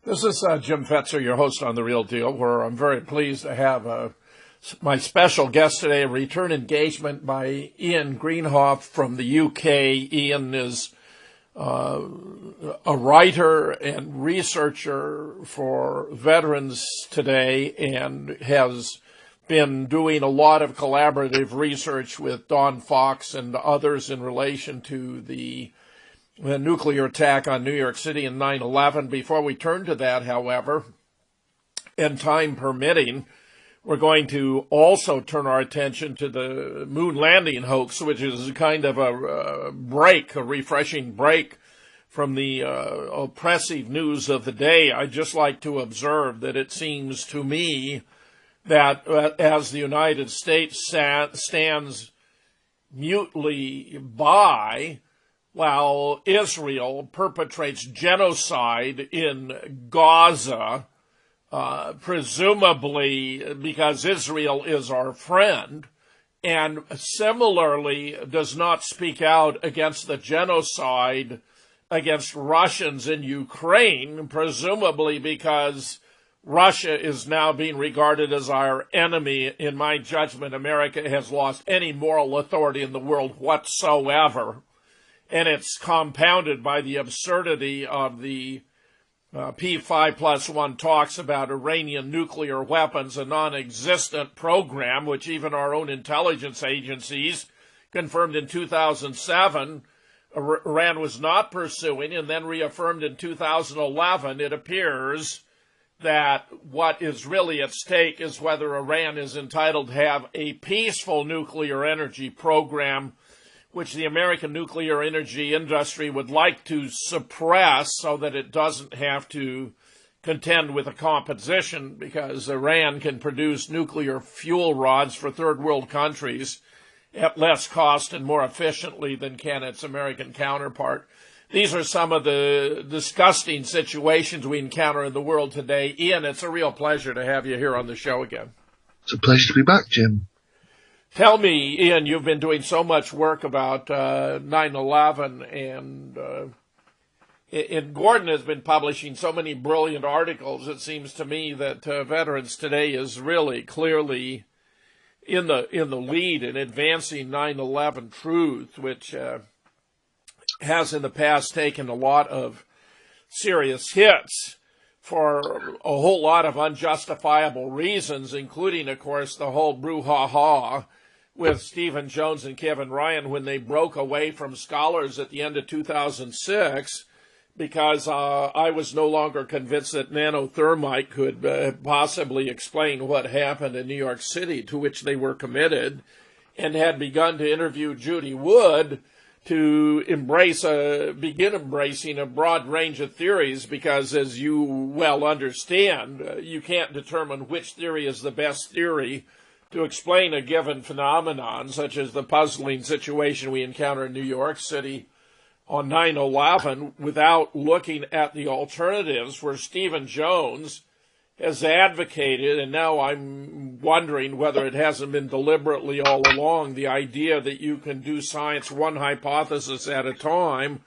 This is Jim Fetzer, your host on The Real Deal, where I'm very pleased to have my special guest today, a return engagement by Ian Greenhalgh from the UK. Ian is a writer and researcher for Veterans Today and has been doing a lot of collaborative research with Don Fox and others in relation to the nuclear attack on New York City in 9/11. Before we turn to that, however, and time permitting, we're going to also turn our attention to the moon landing hoax, which is kind of a refreshing break from the oppressive news of the day. I'd just like to observe that it seems to me that as the United States stands mutely by while Israel perpetrates genocide in Gaza, presumably because Israel is our friend, and similarly does not speak out against the genocide against Russians in Ukraine, presumably because Russia is now being regarded as our enemy. In my judgment, America has lost any moral authority in the world whatsoever. And it's compounded by the absurdity of the P5+1 talks about Iranian nuclear weapons, a non-existent program, which even our own intelligence agencies confirmed in 2007 Iran was not pursuing, and then reaffirmed in 2011. It appears that what is really at stake is whether Iran is entitled to have a peaceful nuclear energy program, which the American nuclear energy industry would like to suppress so that it doesn't have to contend with a competition, because Iran can produce nuclear fuel rods for third world countries at less cost and more efficiently than can its American counterpart. These are some of the disgusting situations we encounter in the world today. Ian, it's a real pleasure to have you here on the show again. It's a pleasure to be back, Jim. Tell me, Ian, you've been doing so much work about 9/11, and Gordon has been publishing so many brilliant articles. It seems to me that Veterans Today is really clearly in the lead in advancing 9/11 truth, which has in the past taken a lot of serious hits for a whole lot of unjustifiable reasons, including, of course, the whole brouhaha with Stephen Jones and Kevin Ryan when they broke away from scholars at the end of 2006 because I was no longer convinced that nanothermite could possibly explain what happened in New York City, to which they were committed, and had begun to interview Judy Wood to begin embracing a broad range of theories, because as you well understand, you can't determine which theory is the best theory to explain a given phenomenon, such as the puzzling situation we encounter in New York City on 9/11, without looking at the alternatives where Stephen Jones has advocated, and now I'm wondering whether it hasn't been deliberately all along, the idea that you can do science one hypothesis at a time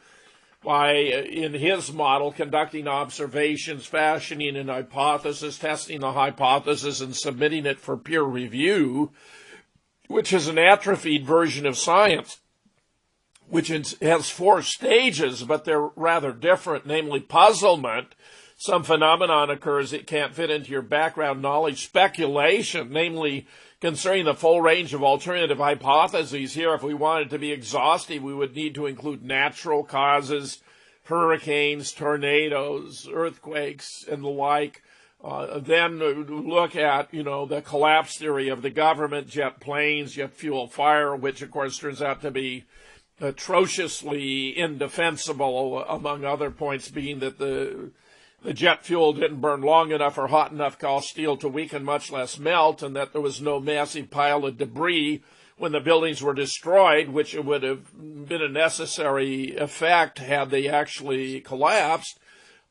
by, in his model, conducting observations, fashioning an hypothesis, testing the hypothesis, and submitting it for peer review, which is an atrophied version of science, which has 4 stages, but they're rather different, namely puzzlement. Some phenomenon occurs that can't fit into your background knowledge. Speculation, namely concerning the full range of alternative hypotheses. Here, if we wanted to be exhaustive, we would need to include natural causes, hurricanes, tornadoes, earthquakes, and the like. Then look at, the collapse theory of the government, jet planes, jet fuel fire, which, of course, turns out to be atrociously indefensible, among other points being that the jet fuel didn't burn long enough or hot enough cast steel to weaken, much less melt, and that there was no massive pile of debris when the buildings were destroyed, which it would have been a necessary effect had they actually collapsed,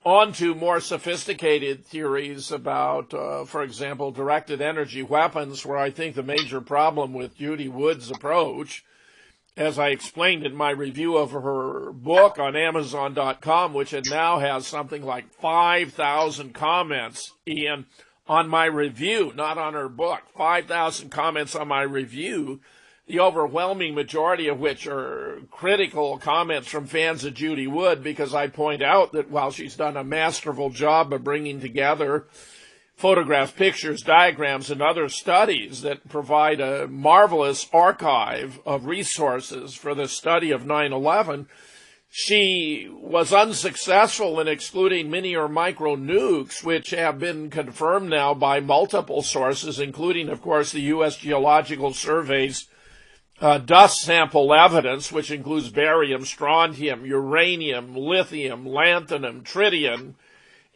on to more sophisticated theories about, for example, directed energy weapons, where I think the major problem with Judy Wood's approach as I explained in my review of her book on Amazon.com, which it now has something like 5,000 comments, Ian, on my review, not on her book. 5,000 comments on my review, the overwhelming majority of which are critical comments from fans of Judy Wood, because I point out that while she's done a masterful job of bringing together photographs, pictures, diagrams, and other studies that provide a marvelous archive of resources for the study of 9/11, she was unsuccessful in excluding mini or micro nukes, which have been confirmed now by multiple sources, including, of course, the U.S. Geological Survey's dust sample evidence, which includes barium, strontium, uranium, lithium, lanthanum, tritium,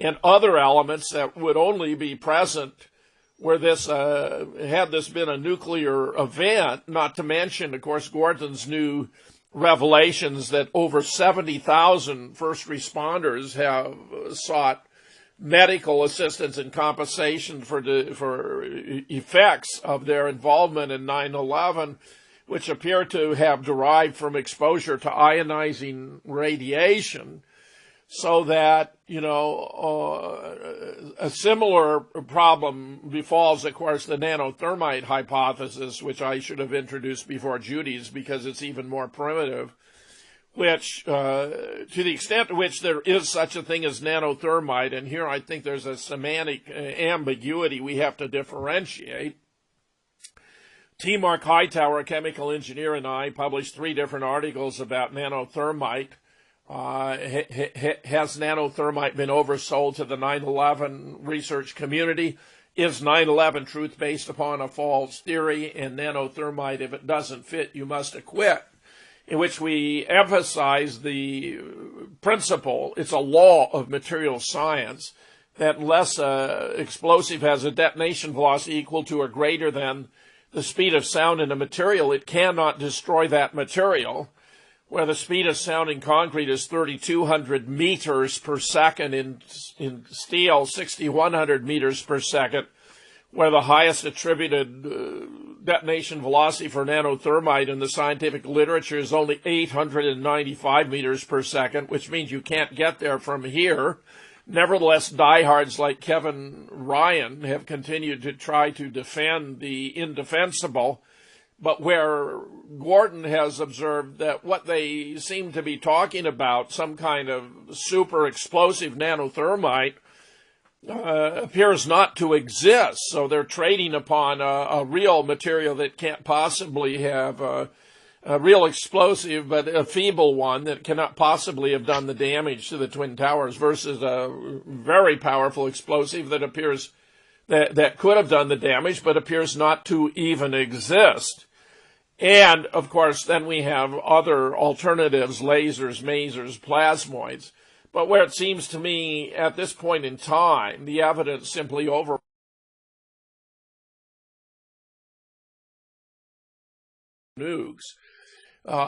and other elements that would only be present where this, had this been a nuclear event, not to mention, of course, Gordon's new revelations that over 70,000 first responders have sought medical assistance and compensation for effects of their involvement in 9/11, which appear to have derived from exposure to ionizing radiation. So that, a similar problem befalls, of course, the nanothermite hypothesis, which I should have introduced before Judy's because it's even more primitive, which, to the extent to which there is such a thing as nanothermite, and here I think there's a semantic ambiguity we have to differentiate. T. Mark Hightower, a chemical engineer, and I published 3 different articles about nanothermite. Has nanothermite been oversold to the 9/11 research community? Is 9/11 truth based upon a false theory? And nanothermite, if it doesn't fit, you must acquit. In which we emphasize the principle, it's a law of material science, that unless explosive has a detonation velocity equal to or greater than the speed of sound in a material, it cannot destroy that material. Where the speed of sound in concrete is 3,200 meters per second, in steel, 6,100 meters per second, where the highest attributed detonation velocity for nanothermite in the scientific literature is only 895 meters per second, which means you can't get there from here. Nevertheless, diehards like Kevin Ryan have continued to try to defend the indefensible. But where Gordon has observed that what they seem to be talking about, some kind of super explosive nanothermite, appears not to exist. So they're trading upon a real material that can't possibly have a real explosive, but a feeble one that cannot possibly have done the damage to the Twin Towers, versus a very powerful explosive that appears that could have done the damage, but appears not to even exist. And, of course, then we have other alternatives, lasers, masers, plasmoids. But where it seems to me, at this point in time, the evidence simply over nukes,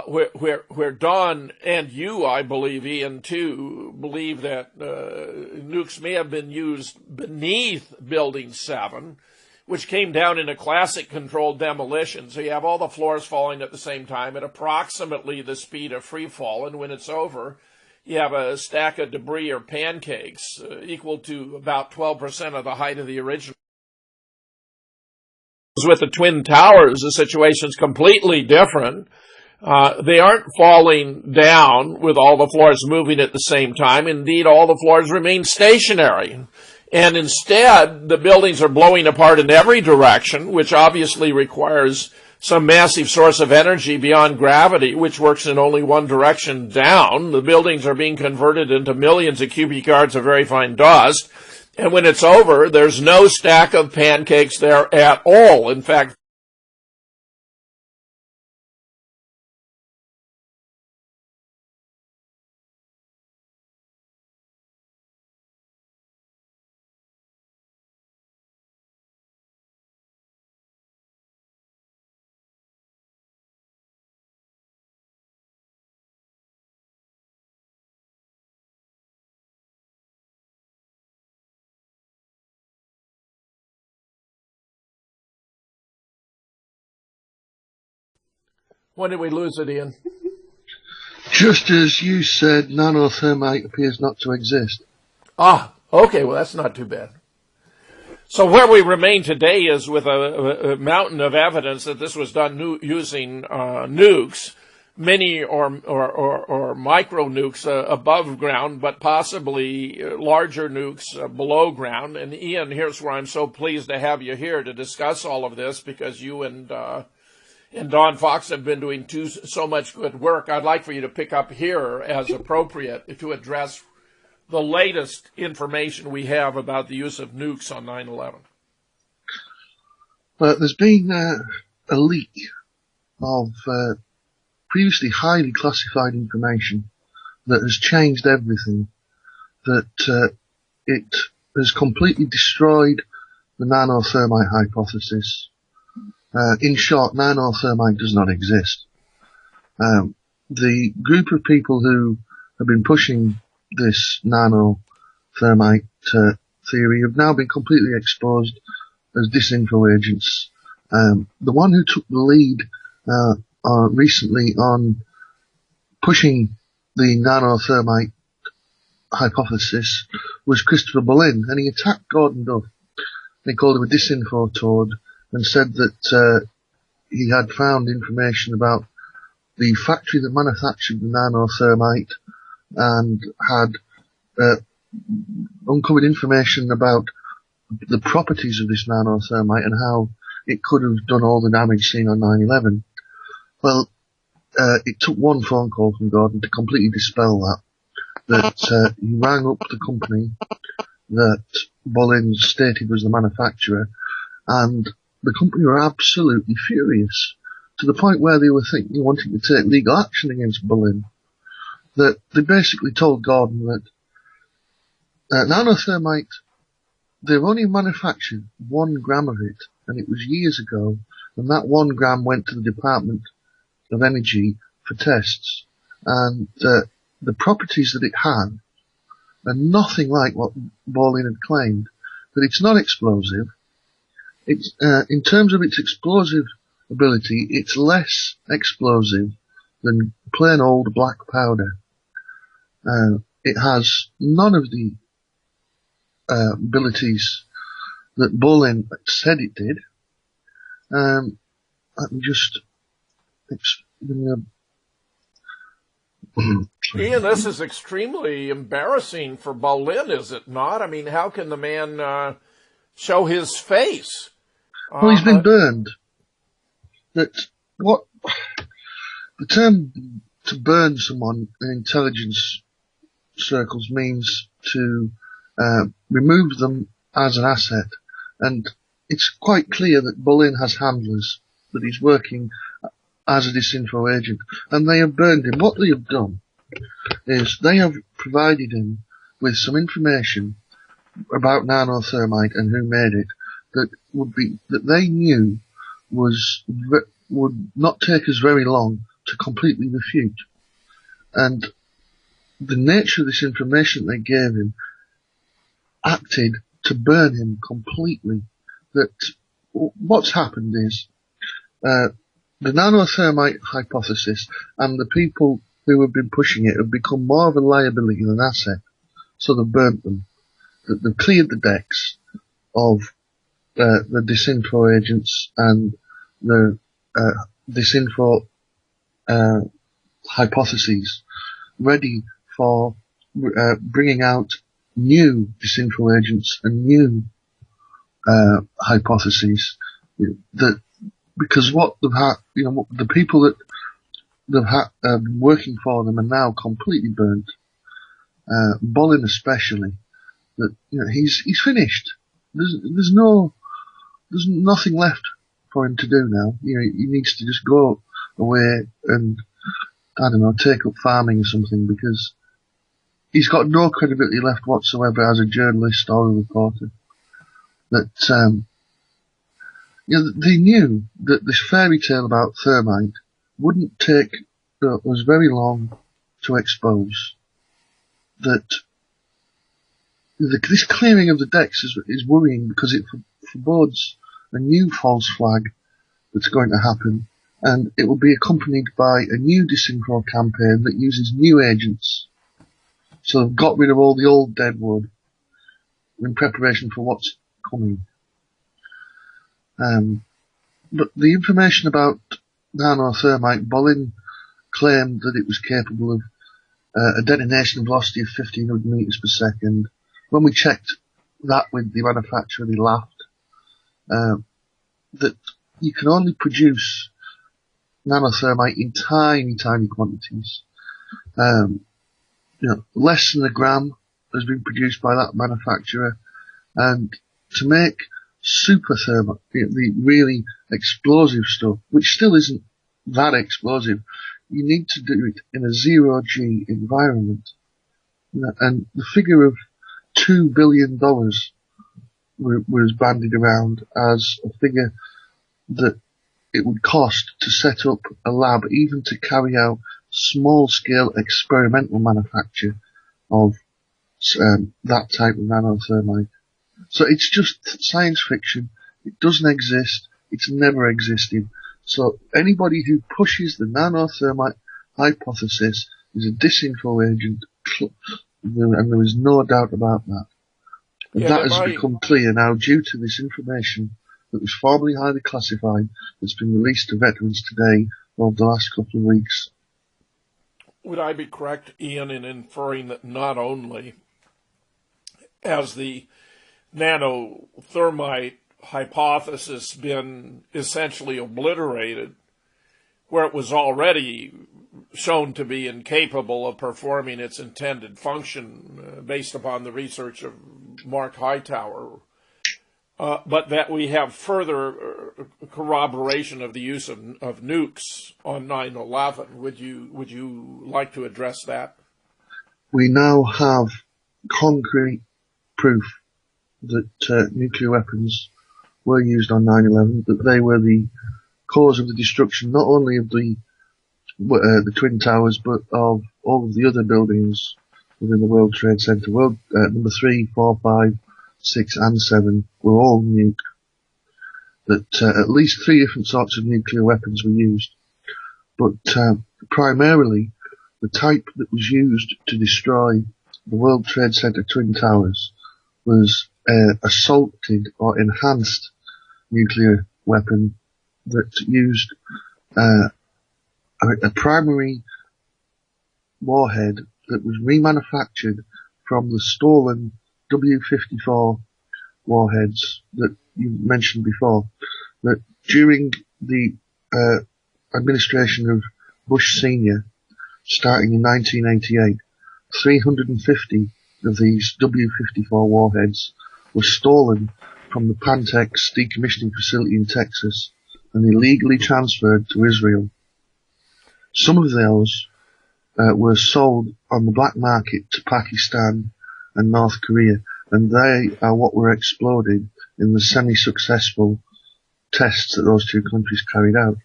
where Don and you, I believe, Ian, too, believe that nukes may have been used beneath Building 7, which came down in a classic controlled demolition. So you have all the floors falling at the same time at approximately the speed of free fall, and when it's over, you have a stack of debris or pancakes equal to about 12% of the height of the original. With the Twin Towers, the situation's completely different. They aren't falling down with all the floors moving at the same time. Indeed, all the floors remain stationary. And instead, the buildings are blowing apart in every direction, which obviously requires some massive source of energy beyond gravity, which works in only one direction, down. The buildings are being converted into millions of cubic yards of very fine dust. And when it's over, there's no stack of pancakes there at all. In fact, When did we lose it, Ian? Just as you said, nanothermite appears not to exist. Ah, okay, well, that's not too bad. So where we remain today is with a mountain of evidence that this was done using nukes, mini or micro nukes above ground, but possibly larger nukes below ground. And Ian, here's where I'm so pleased to have you here to discuss all of this, because you and Don Fox have been doing so much good work. I'd like for you to pick up here as appropriate to address the latest information we have about the use of nukes on 9/11. But there's been a leak of previously highly classified information that has changed everything, that it has completely destroyed the nanothermite hypothesis. In short, nanothermite does not exist. The group of people who have been pushing this nanothermite theory have now been completely exposed as disinfo agents. The one who took the lead recently on pushing the nanothermite hypothesis was Christopher Boleyn, and he attacked Gordon Duff. He called him a disinfo toad and said that he had found information about the factory that manufactured the nanothermite and had uncovered information about the properties of this nanothermite and how it could have done all the damage seen on 9/11. Well, it took one phone call from Gordon to completely dispel that he rang up the company that Boleyn stated was the manufacturer, and the company were absolutely furious, to the point where they were wanting to take legal action against Boleyn. That they basically told Gordon that nanothermite, they've only manufactured 1 gram of it, and it was years ago, and that 1 gram went to the Department of Energy for tests, and the properties that it had are nothing like what Boleyn had claimed. That it's not explosive. It's in terms of its explosive ability, it's less explosive than plain old black powder. It has none of the abilities that Boleyn said it did. Let me just Ian, this is extremely embarrassing for Boleyn, is it not? I mean, how can the man show his face? Well, he's been burned. That what the term to burn someone in intelligence circles means to remove them as an asset, and it's quite clear that Boleyn has handlers, that he's working as a disinfo agent, and they have burned him. What they have done is they have provided him with some information about nanothermite and who made it that they knew would not take us very long to completely refute. And the nature of this information they gave him acted to burn him completely. That what's happened is the nanothermite hypothesis and the people who have been pushing it have become more of a liability than an asset, so they've burnt them. They've cleared the decks of the disinfo agents and the disinfo hypotheses, ready for bringing out new disinfo agents and new hypotheses. That because what they've had, the people that they've had working for them are now completely burnt. Boleyn especially. That he's finished. There's nothing left for him to do now. He needs to just go away and, I don't know, take up farming or something, because he's got no credibility left whatsoever as a journalist or a reporter. That, they knew that this fairy tale about thermite wouldn't take us very long to expose. That this clearing of the decks is worrying, because it forebodes a new false flag that's going to happen, and it will be accompanied by a new disinfo campaign that uses new agents. So they've got rid of all the old deadwood in preparation for what's coming. But the information about nanothermite, Bolin claimed that it was capable of a detonation velocity of 1500 meters per second. When we checked that with the manufacturer, they laughed. That you can only produce nanothermite in tiny, tiny quantities. Less than a gram has been produced by that manufacturer, and to make super thermite, the really explosive stuff, which still isn't that explosive, you need to do it in a zero-G environment. And the figure of $2 billion was bandied around as a figure that it would cost to set up a lab, even to carry out small-scale experimental manufacture of that type of nanothermite. So it's just science fiction. It doesn't exist. It's never existed. So anybody who pushes the nanothermite hypothesis is a disinfo agent, and there is no doubt about that. And that has become clear now due to this information that was formerly highly classified that's been released to veterans today over the last couple of weeks. Would I be correct, Ian, in inferring that not only has the nanothermite hypothesis been essentially obliterated, where it was already shown to be incapable of performing its intended function based upon the research of Mark Hightower, but that we have further corroboration of the use of nukes on 9/11. Would you like to address that? We now have concrete proof that nuclear weapons were used on 9/11, that they were the cause of the destruction not only of the Twin Towers, but of all of the other buildings within the World Trade Center. Number 3, 4, 5, 6 and 7 were all nuked. That at least 3 different sorts of nuclear weapons were used. But primarily, the type that was used to destroy the World Trade Center Twin Towers was assaulted or enhanced nuclear weapon that used a primary warhead that was remanufactured from the stolen W-54 warheads that you mentioned before. That during the administration of Bush Sr., starting in 1988, 350 of these W-54 warheads were stolen from the Pantex decommissioning facility in Texas and illegally transferred to Israel. Some of those were sold on the black market to Pakistan and North Korea, and they are what were exploded in the semi-successful tests that those two countries carried out.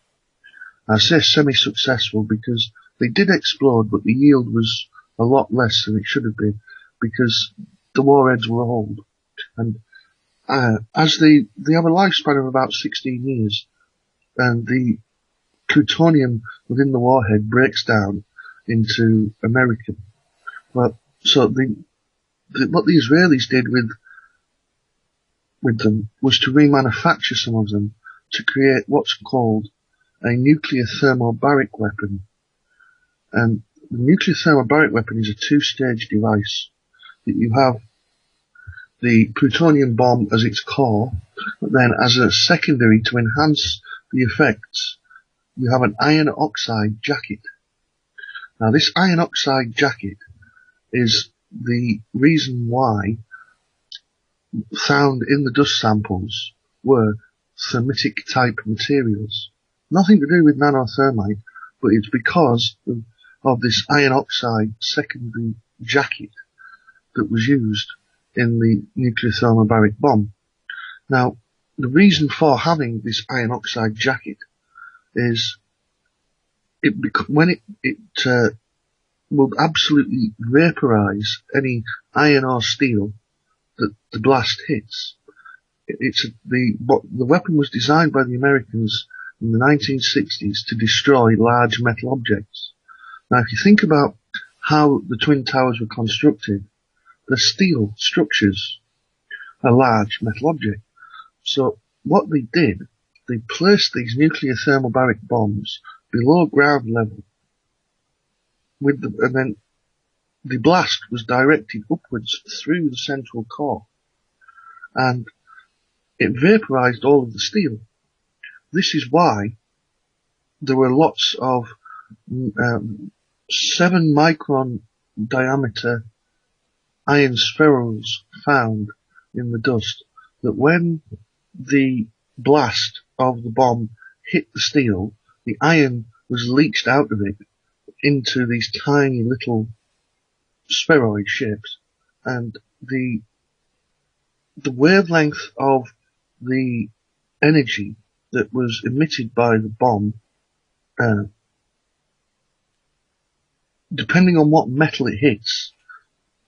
I say semi-successful because they did explode, but the yield was a lot less than it should have been, because the warheads were old. And as they have a lifespan of about 16 years, and the plutonium within the warhead breaks down into American. Well, so what the Israelis did with them was to remanufacture some of them to create what's called a nuclear thermobaric weapon. And the nuclear thermobaric weapon is a 2-stage device. That you have the plutonium bomb as its core, but then as a secondary to enhance the effects, you have an iron oxide jacket. Now this iron oxide jacket is the reason why found in the dust samples were thermitic type materials. Nothing to do with nanothermite, but it's because of this iron oxide secondary jacket that was used in the nuclear thermobaric bomb. Now, the reason for having this iron oxide jacket is when it will absolutely vaporize any iron or steel that the blast hits. The weapon was designed by the Americans in the 1960s to destroy large metal objects. Now, if you think about how the Twin Towers were constructed, the steel structures a large metal object. So what they did, they placed these nuclear thermobaric bombs below ground level, and then the blast was directed upwards through the central core, and it vaporized all of the steel. This is why there were lots of 7 micron diameter iron spherules found in the dust, that when the blast of the bomb hit the steel, the iron was leached out of it into these tiny little spheroid shapes, and the wavelength of the energy that was emitted by the bomb, depending on what metal it hits,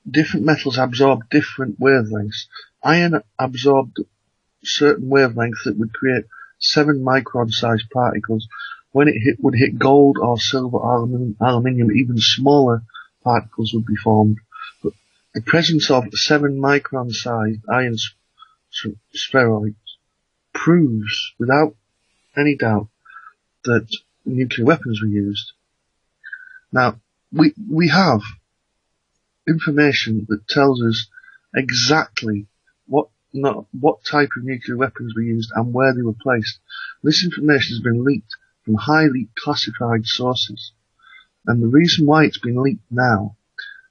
different metals absorb different wavelengths. Iron absorbed certain wavelengths that would create 7 micron sized particles. When it would hit gold or silver or aluminium, even smaller particles would be formed. But the presence of 7 micron sized iron spheroids proves without any doubt that nuclear weapons were used. Now, we have information that tells us exactly what type of nuclear weapons were used and where they were placed. This information has been leaked from highly classified sources. And the reason why it's been leaked now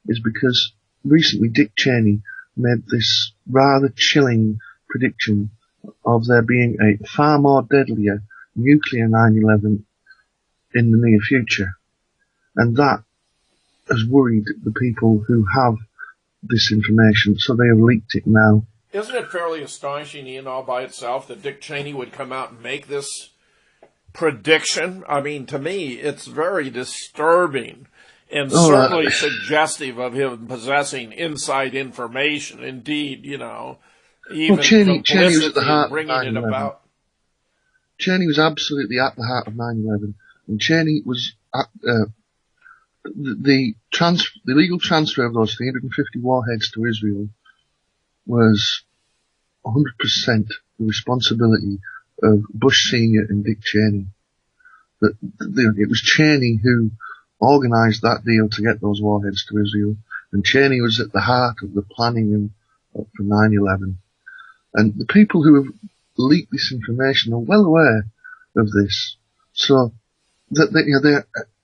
is because recently Dick Cheney made this rather chilling prediction of there being a far more deadlier nuclear 9/11 in the near future. And that has worried the people who have this information, so they have leaked it now. Isn't it fairly astonishing, Ian, all by itself, that Dick Cheney would come out and make this prediction? I mean, to me, it's very disturbing and certainly suggestive of him possessing inside information. Indeed, even Cheney was at the heart of bringing it about. Cheney was absolutely at the heart of 9/11, and Cheney was at the legal transfer of those 350 warheads to Israel was 100% the responsibility of Bush Sr. and Dick Cheney. It was Cheney who organised that deal to get those warheads to Israel, and Cheney was at the heart of the planning for 9/11. And the people who have leaked this information are well aware of this, so that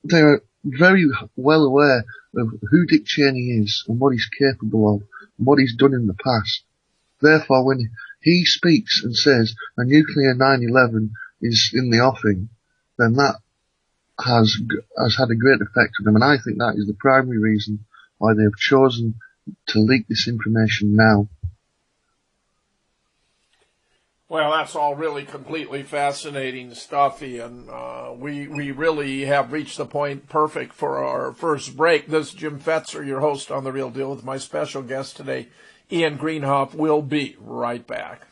they are very well aware of who Dick Cheney is and what he's capable of and what he's done in the past. Therefore, when he speaks and says a nuclear 9/11 is in the offing, then that has had a great effect on them, and I think that is the primary reason why they have chosen to leak this information now. Well, that's all really completely fascinating stuff, Ian. We really have reached the point perfect for our first break. This is Jim Fetzer, your host on The Real Deal, with my special guest today, Ian Greenhalgh. We'll be right back.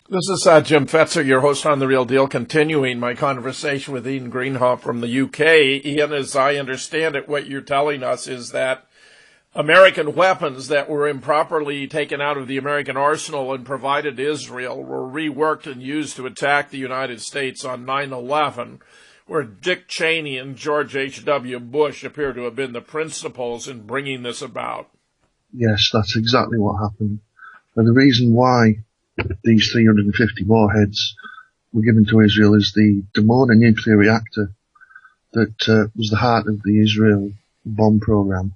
This is Jim Fetzer, your host on The Real Deal, continuing my conversation with Ian Greenhalgh from the UK. Ian, as I understand it, what you're telling us is that American weapons that were improperly taken out of the American arsenal and provided to Israel were reworked and used to attack the United States on 9/11, where Dick Cheney and George H.W. Bush appear to have been the principals in bringing this about. Yes, that's exactly what happened. And the reason why these 350 warheads were given to Israel is the Dimona nuclear reactor that was the heart of the Israel bomb program.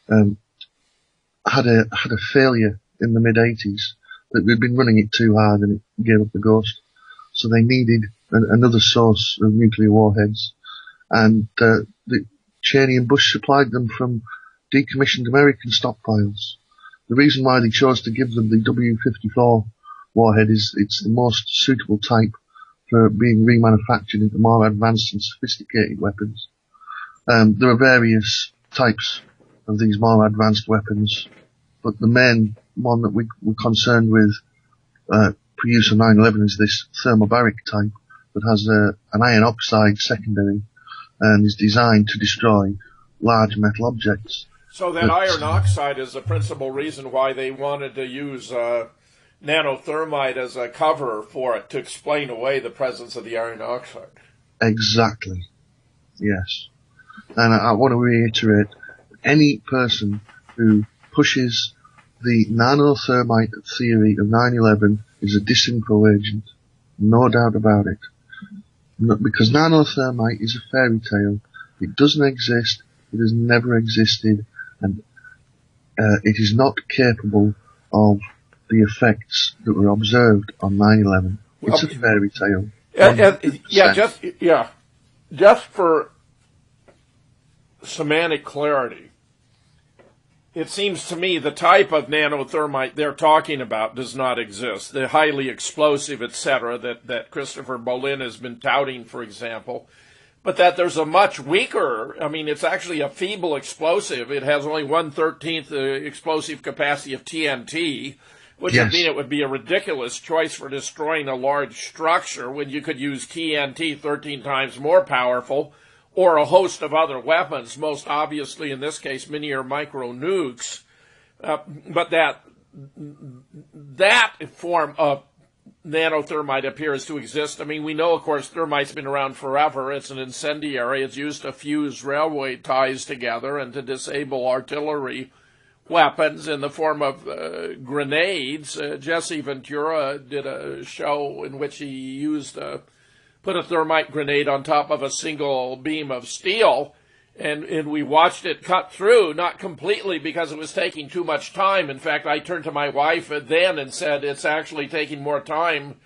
Had a failure in the mid-80s, that we'd been running it too hard and it gave up the ghost. So they needed another source of nuclear warheads, and Cheney and Bush supplied them from decommissioned American stockpiles. The reason why they chose to give them the W-54 warhead is it's the most suitable type for being remanufactured into more advanced and sophisticated weapons. There are various types of these more advanced weapons, but the main one that we're concerned with for use of 9/11 is this thermobaric type that has an iron oxide secondary and is designed to destroy large metal objects. So that iron oxide is the principal reason why they wanted to use nanothermite as a cover for it to explain away the presence of the iron oxide. Exactly. Yes. And I want to reiterate, any person who pushes the nanothermite theory of 9/11 is a disinfo agent. No doubt about it. Because nanothermite is a fairy tale. It doesn't exist. It has never existed. And it is not capable of the effects that were observed on 9/11. It's a fairy tale. Just for semantic clarity, it seems to me the type of nanothermite they're talking about does not exist. The highly explosive, etc., that Christopher Bolin has been touting, for example, but that there's a much weaker, it's actually a feeble explosive. It has only 1/13 the explosive capacity of TNT, which would mean it would be a ridiculous choice for destroying a large structure when you could use TNT 13 times more powerful, or a host of other weapons, most obviously in this case mini or micro nukes. But that form of nanothermite appears to exist. We know, of course, thermite's been around forever. It's an incendiary. It's used to fuse railway ties together and to disable artillery weapons in the form of grenades. Jesse Ventura did a show in which he used put a thermite grenade on top of a single beam of steel, and we watched it cut through, not completely because it was taking too much time. In fact, I turned to my wife then and said, it's actually taking more time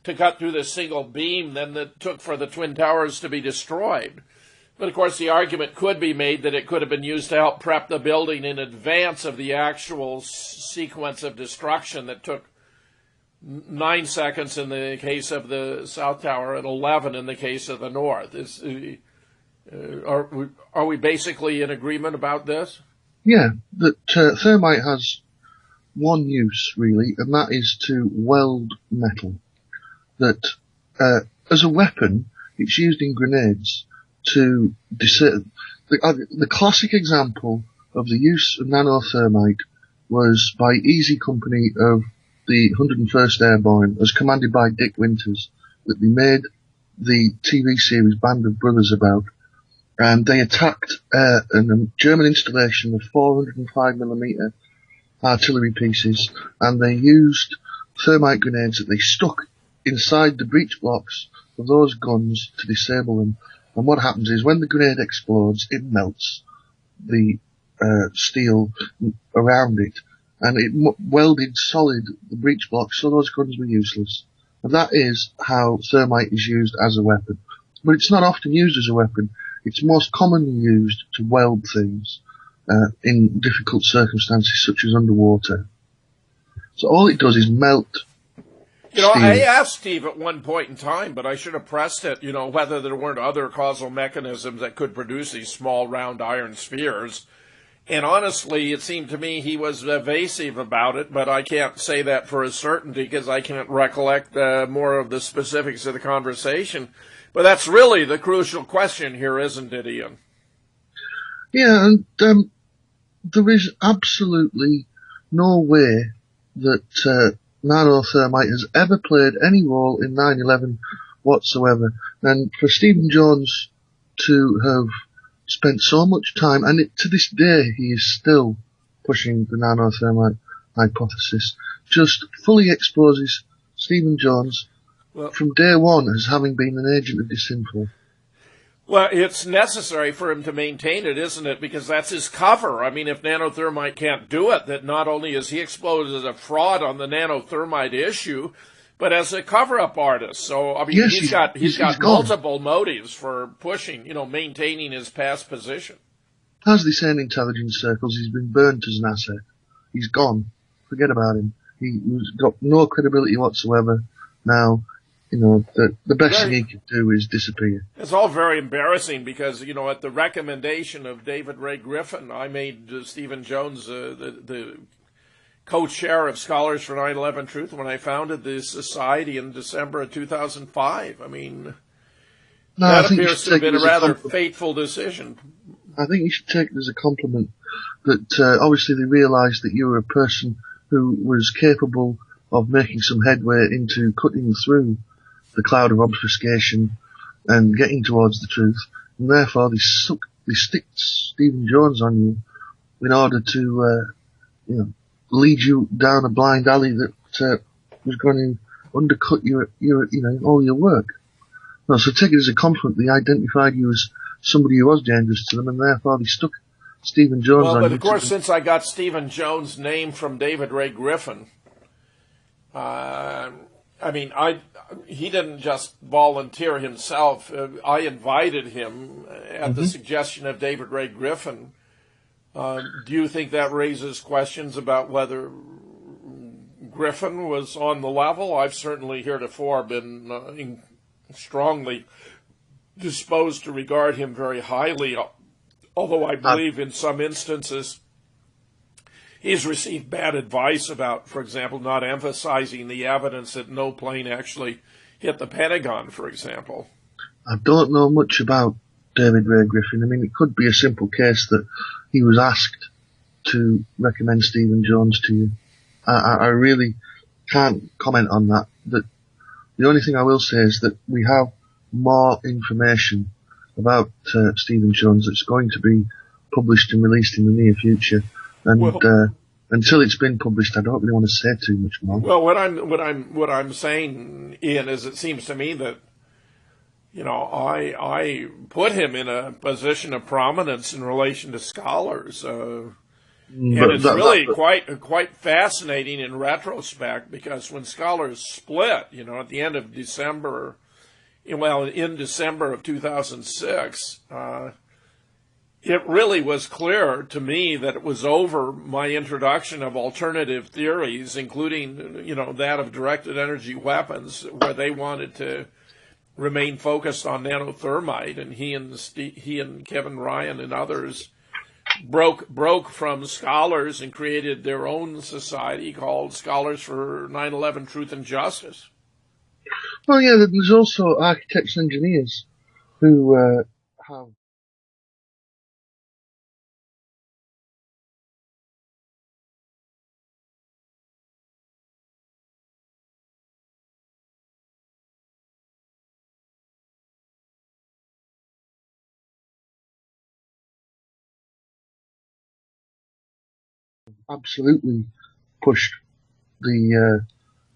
to cut through this single beam than it took for the Twin Towers to be destroyed. But, of course, the argument could be made that it could have been used to help prep the building in advance of the actual sequence of destruction that took 9 seconds in the case of the South Tower and 11 in the case of the North. Are we basically in agreement about this? Yeah, that thermite has one use, really, and that is to weld metal. That as a weapon, it's used in grenades to the classic example of the use of nanothermite was by Easy Company of the 101st Airborne, as commanded by Dick Winters, that they made the TV series Band of Brothers about. And they attacked a German installation of 405mm artillery pieces, and they used thermite grenades that they stuck inside the breech blocks of those guns to disable them. And what happens is, when the grenade explodes, it melts the steel around it, and it welded solid the breech blocks, so those guns were useless. And that is how thermite is used as a weapon. But it's not often used as a weapon. It's most commonly used to weld things in difficult circumstances, such as underwater. So all it does is melt steel. I asked Steve at one point in time, but I should have pressed it, whether there weren't other causal mechanisms that could produce these small, round iron spheres. And honestly, it seemed to me he was evasive about it, but I can't say that for a certainty because I can't recollect more of the specifics of the conversation. But that's really the crucial question here, isn't it, Ian? Yeah, and there is absolutely no way that nanothermite has ever played any role in 9/11 whatsoever. And for Stephen Jones to have spent so much time, and to this day he is still pushing the nanothermite hypothesis, just fully exposes Stephen Jones from day one as having been an agent of disinfo. Well, it's necessary for him to maintain it, isn't it? Because that's his cover. If nanothermite can't do it, that not only is he exposed as a fraud on the nanothermite issue, but as a cover-up artist. So, yes, he's got multiple motives for pushing, maintaining his past position. As they say in intelligence circles, he's been burnt as an asset. He's gone. Forget about him. He's got no credibility whatsoever now. The best thing he could do is disappear. It's all very embarrassing because, at the recommendation of David Ray Griffin, I made Stephen Jones the co-chair of Scholars for 9/11 Truth when I founded the society in December of 2005. I mean, No, that I think appears to have been a rather fateful decision. I think you should take it as a compliment that obviously they realised that you were a person who was capable of making some headway into cutting through the cloud of obfuscation and getting towards the truth, and therefore they stick Stephen Jones on you in order to lead you down a blind alley that was going to undercut your all your work. No, so take it as a compliment. They identified you as somebody who was dangerous to them, and therefore they stuck Stephen Jones on you. Well, but of course, since I got Stephen Jones' name from David Ray Griffin, he didn't just volunteer himself. I invited him at the suggestion of David Ray Griffin. Do you think that raises questions about whether Griffin was on the level? I've certainly heretofore been strongly disposed to regard him very highly, although I believe in some instances he's received bad advice about, for example, not emphasizing the evidence that no plane actually hit the Pentagon, for example. I don't know much about David Ray Griffin. I mean, it could be a simple case that he was asked to recommend Stephen Jones to you. I really can't comment on that. But the only thing I will say is that we have more information about Stephen Jones that's going to be published and released in the near future. And until it's been published, I don't really want to say too much more. Well, what I'm saying, Ian, is it seems to me that I put him in a position of prominence in relation to Scholars, and it's really quite fascinating in retrospect, because when Scholars split, at the end of December, in December of 2006, it really was clear to me that it was over my introduction of alternative theories, including, that of directed energy weapons, where they wanted to remain focused on nanothermite, and he and Kevin Ryan and others broke from Scholars and created their own society called Scholars for 9/11 Truth and Justice. Well, yeah, there's also architects and engineers who have absolutely pushed the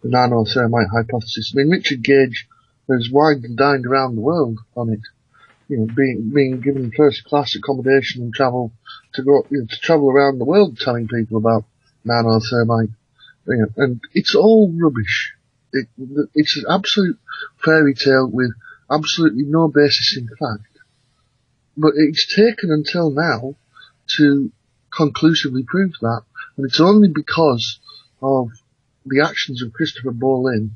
nanothermite hypothesis. I mean, Richard Gage has wined and dined around the world on it. Being given first class accommodation and travel to travel around the world telling people about nanothermite. And it's all rubbish. It's an absolute fairy tale with absolutely no basis in fact. But it's taken until now to conclusively prove that, and it's only because of the actions of Christopher Bolin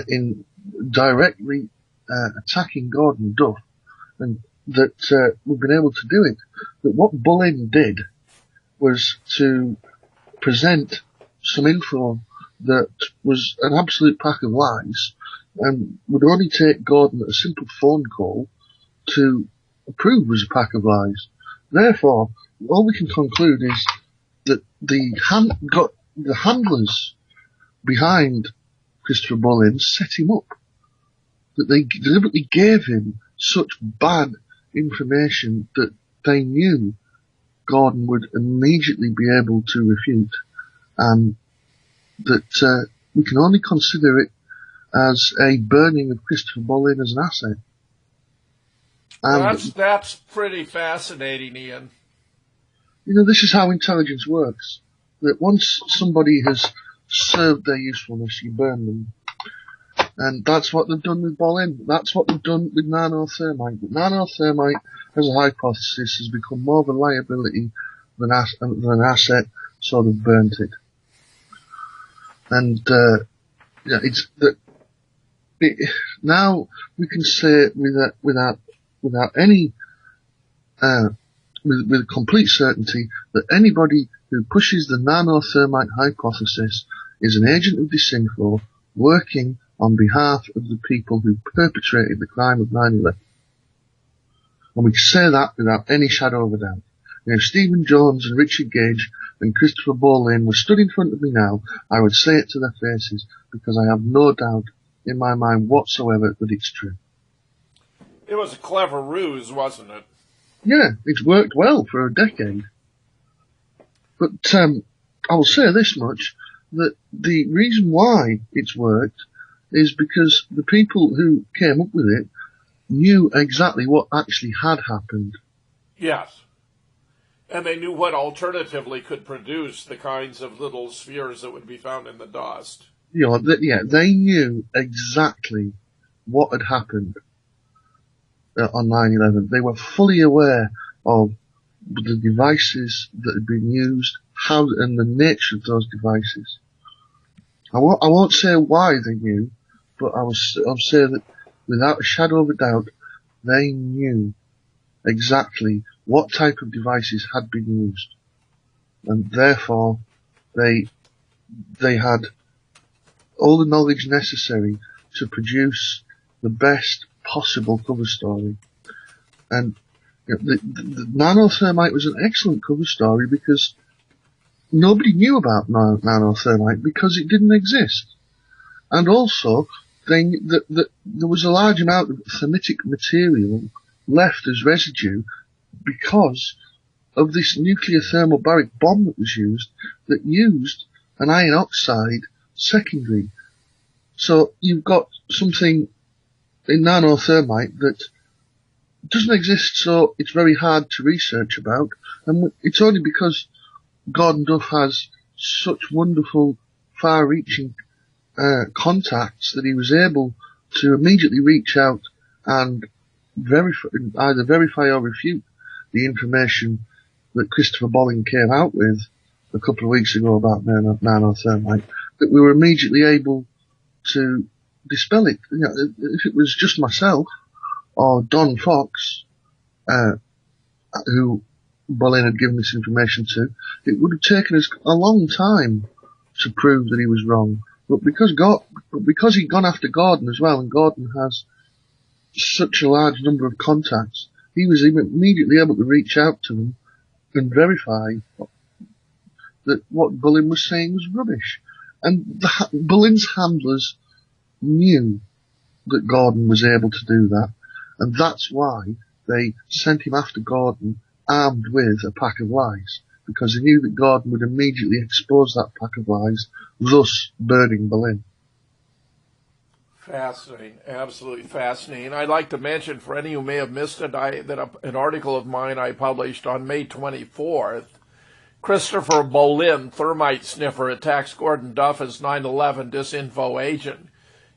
in directly attacking Gordon Duff, and that we've been able to do it. But what Bolin did was to present some info that was an absolute pack of lies, and would only take Gordon a simple phone call to prove was a pack of lies. Therefore, all we can conclude is that the handlers behind Christopher Bolin set him up. That they deliberately gave him such bad information that they knew Gordon would immediately be able to refute, and that we can only consider it as a burning of Christopher Bolin as an asset. Well, that's pretty fascinating, Ian. This is how intelligence works. That once somebody has served their usefulness, you burn them. And that's what they've done with Bolin. That's what they've done with nanothermite. But nanothermite, as a hypothesis, has become more of a liability than an asset, so they've burnt it. And it's that. Now we can say without any with complete certainty that anybody who pushes the nanothermite hypothesis is an agent of disinfo working on behalf of the people who perpetrated the crime of 9/11. And we can say that without any shadow of a doubt. And if Stephen Jones and Richard Gage and Christopher Bolin were stood in front of me now, I would say it to their faces, because I have no doubt in my mind whatsoever that it's true. It was a clever ruse, wasn't it? Yeah, it's worked well for a decade. But I will say this much, that the reason why it's worked is because the people who came up with it knew exactly what actually had happened. Yes. And they knew what alternatively could produce the kinds of little spheres that would be found in the dust. You know, they knew exactly what had happened on 9/11. They were fully aware of the devices that had been used, how and the nature of those devices. I won't say why they knew, but I'll say that without a shadow of a doubt, they knew exactly what type of devices had been used, and therefore they had all the knowledge necessary to produce the best possible cover story. And you know, the nanothermite was an excellent cover story because nobody knew about nanothermite because it didn't exist. And also, there was a large amount of thermitic material left as residue because of this nuclear thermobaric bomb that was used, that used an iron oxide secondary. So you've got something in nanothermite that doesn't exist, so it's very hard to research about, and it's only because Gordon Duff has such wonderful, far-reaching contacts that he was able to immediately reach out and either verify or refute the information that Christopher Bolling came out with a couple of weeks ago about nanothermite, that we were immediately able to dispel it. You know, if it was just myself or Don Fox, who Bolin had given this information to, it would have taken us a long time to prove that he was wrong. But because he'd gone after Gordon as well, and Gordon has such a large number of contacts, he was immediately able to reach out to them and verify that what Bolin was saying was rubbish. And Bolin's handlers knew that Gordon was able to do that, and that's why they sent him after Gordon armed with a pack of lies, because they knew that Gordon would immediately expose that pack of lies, thus burning Bolin. Fascinating, absolutely fascinating. I'd like to mention, for any who may have missed it, that an article of mine I published on May 24th, Christopher Bolin, thermite sniffer, attacks Gordon Duff as 9/11 disinfo agent,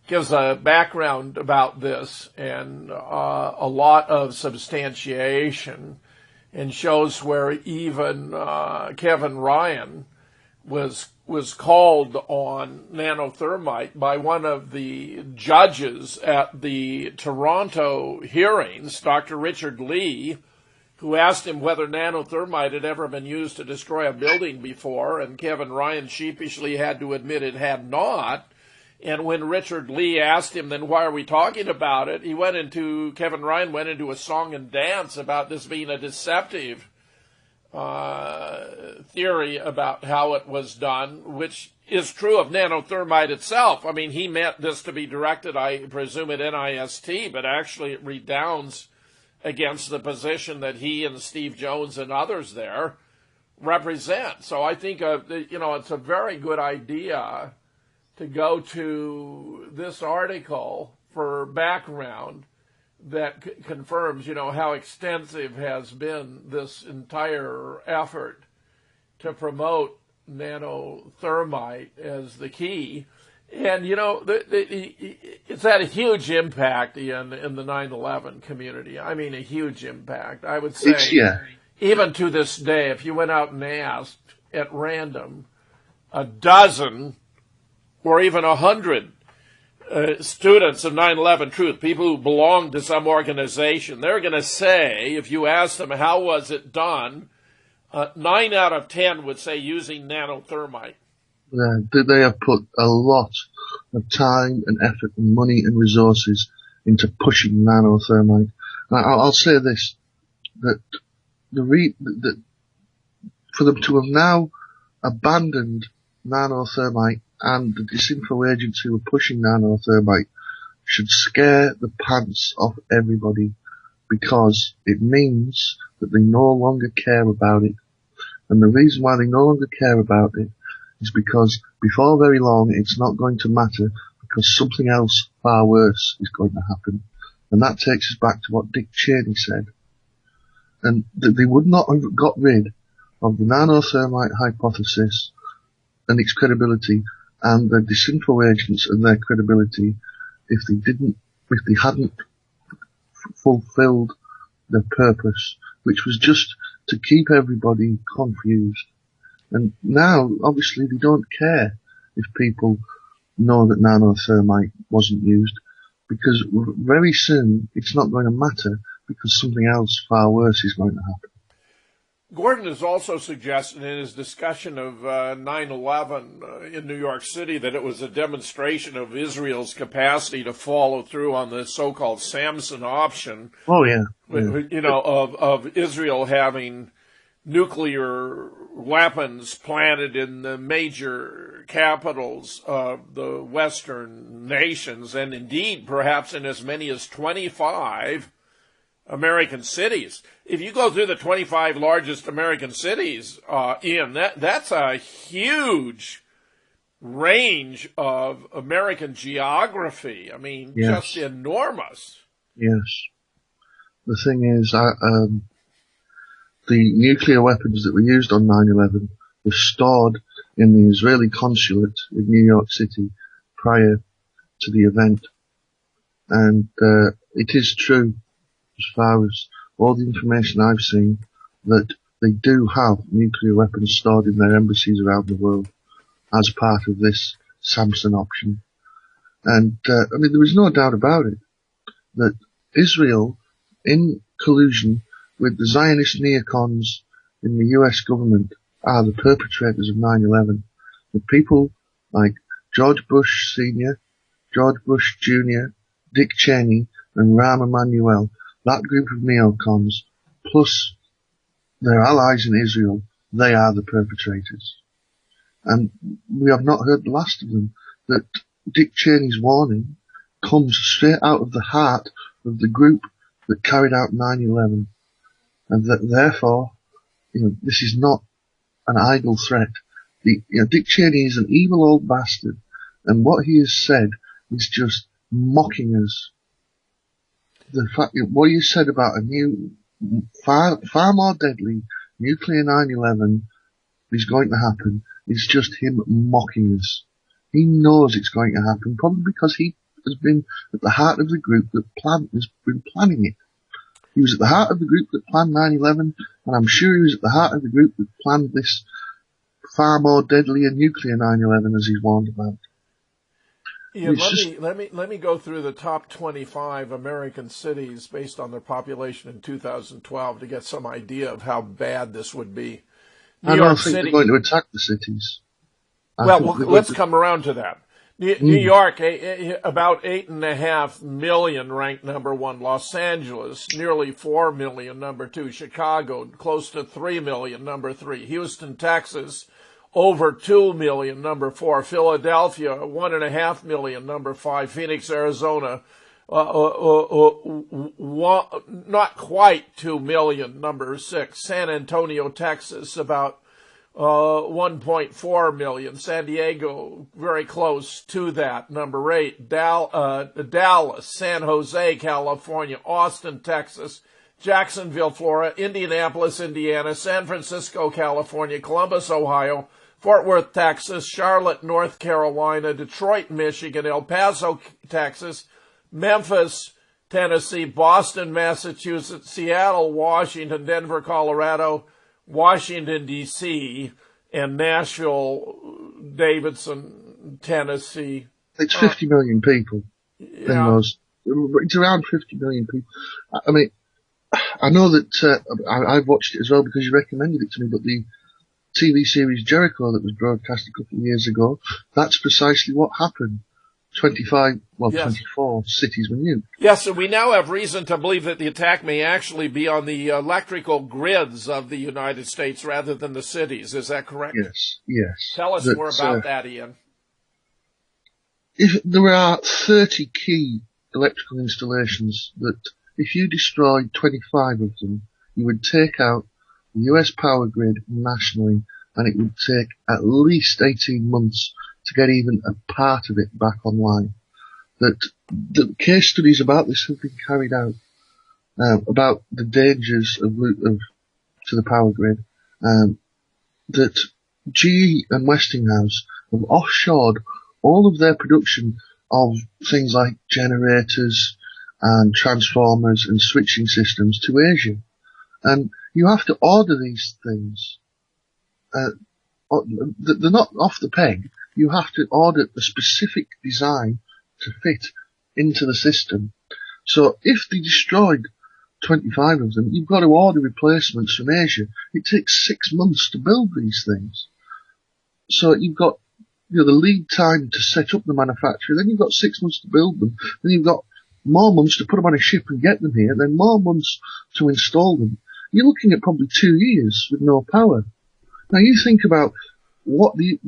gives a background about this and a lot of substantiation, and shows where even Kevin Ryan was called on nanothermite by one of the judges at the Toronto hearings, Dr. Richard Lee, who asked him whether nanothermite had ever been used to destroy a building before, and Kevin Ryan sheepishly had to admit it had not. And when Richard Lee asked him, then why are we talking about it, Kevin Ryan went into a song and dance about this being a deceptive theory about how it was done, which is true of nanothermite itself. I mean, he meant this to be directed, I presume, at NIST, but actually it redounds against the position that he and Steve Jones and others there represent. So I think, it's a very good idea to go to this article for background that confirms, how extensive has been this entire effort to promote nanothermite as the key. And, it's had a huge impact in the 9/11 community. I mean, a huge impact. I would say, even to this day, if you went out and asked at random a dozen or even 100 students of 9/11 Truth, people who belong to some organization, they're going to say, if you ask them how was it done, 9 out of 10 would say using nanothermite. Yeah, they have put a lot of time and effort and money and resources into pushing nanothermite. And I'll say this, that that for them to have now abandoned nanothermite and the disinfo agents who are pushing nanothermite should scare the pants off everybody, because it means that they no longer care about it. And the reason why they no longer care about it is because before very long it's not going to matter, because something else far worse is going to happen. And that takes us back to what Dick Cheney said. And that they would not have got rid of the nanothermite hypothesis and its credibility and the disinfo agents and their credibility if they hadn't fulfilled their purpose, which was just to keep everybody confused. And now, obviously, they don't care if people know that nanothermite wasn't used, because very soon it's not going to matter, because something else far worse is going to happen. Gordon has also suggested in his discussion of 9/11 in New York City that it was a demonstration of Israel's capacity to follow through on the so-called Samson option. Oh, yeah. You know, of Israel having nuclear weapons planted in the major capitals of the Western nations, and indeed perhaps in as many as 25 American cities. If you go through the 25 largest American cities, Ian, that's a huge range of American geography. I mean, yes. Just enormous. Yes. The thing is, the nuclear weapons that were used on 9/11 were stored in the Israeli consulate in New York City prior to the event. And it is true, as far as all the information I've seen, that they do have nuclear weapons stored in their embassies around the world as part of this Samson option. And, I mean, there is no doubt about it that Israel, in collusion with the Zionist neocons in the US government, are the perpetrators of 9/11. The people like George Bush Sr., George Bush Jr., Dick Cheney, and Rahm Emanuel, that group of neocons, plus their allies in Israel, they are the perpetrators. And we have not heard the last of them. That Dick Cheney's warning comes straight out of the heart of the group that carried out 9/11. And that therefore, this is not an idle threat. Dick Cheney is an evil old bastard, and what he has said is just mocking us. The fact, what you said about a new, far more deadly nuclear 9/11 is going to happen is just him mocking us. He knows it's going to happen, probably because he has been at the heart of the group that has been planning it. He was at the heart of the group that planned 9/11, and I'm sure he was at the heart of the group that planned this far more deadly and nuclear 9/11 as he's warned about. Yeah, let me go through the top 25 American cities based on their population in 2012 to get some idea of how bad this would be. I don't think they're going to attack the cities. Well, let's come around to that. New York, about 8.5 million, ranked number 1. Los Angeles, nearly 4 million, number 2. Chicago, close to 3 million, number 3. Houston, Texas, over 2 million, number 4. Philadelphia, 1.5 million, number 5. Phoenix, Arizona, not quite 2 million, number 6. San Antonio, Texas, about 1.4 million. San Diego, very close to that, number 8. Dallas, San Jose, California, Austin, Texas, Jacksonville, Florida, Indianapolis, Indiana, San Francisco, California, Columbus, Ohio, Fort Worth, Texas, Charlotte, North Carolina, Detroit, Michigan, El Paso, Texas, Memphis, Tennessee, Boston, Massachusetts, Seattle, Washington, Denver, Colorado, Washington, D.C., and Nashville, Davidson, Tennessee, It's 50 million people in those. It's around 50 million people. I mean, I know that I've watched it as well because you recommended it to me, but the TV series Jericho that was broadcast a couple of years ago, that's precisely what happened. 24 cities were nuked. Yes, and we now have reason to believe that the attack may actually be on the electrical grids of the United States rather than the cities. Is that correct? Yes. Tell us more about that, Ian. If there are 30 key electrical installations that if you destroyed 25 of them, you would take out the US power grid nationally, and it would take at least 18 months to get even a part of it back online. That the case studies about this have been carried out, about the dangers of to the power grid, that GE and Westinghouse have offshored all of their production of things like generators and transformers and switching systems to Asia. And you have to order these things. They're not off the peg. You have to order a specific design to fit into the system. So if they destroyed 25 of them, you've got to order replacements from Asia. It takes 6 months to build these things. So you've got the lead time to set up the manufacturer, then you've got 6 months to build them, then you've got more months to put them on a ship and get them here, then more months to install them. You're looking at probably 2 years with no power. Now you think about what the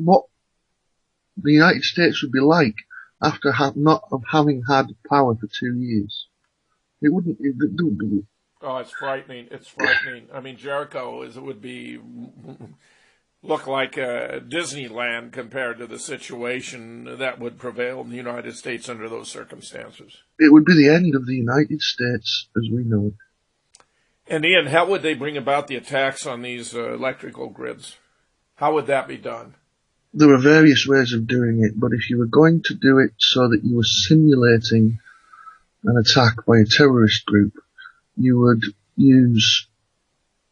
United States would be like after not having had power for 2 years. It wouldn't. Oh, it's frightening. It's frightening. I mean, Jericho would look like Disneyland compared to the situation that would prevail in the United States under those circumstances. It would be the end of the United States as we know it. And Ian, how would they bring about the attacks on these electrical grids? How would that be done? There are various ways of doing it, but if you were going to do it so that you were simulating an attack by a terrorist group, you would use,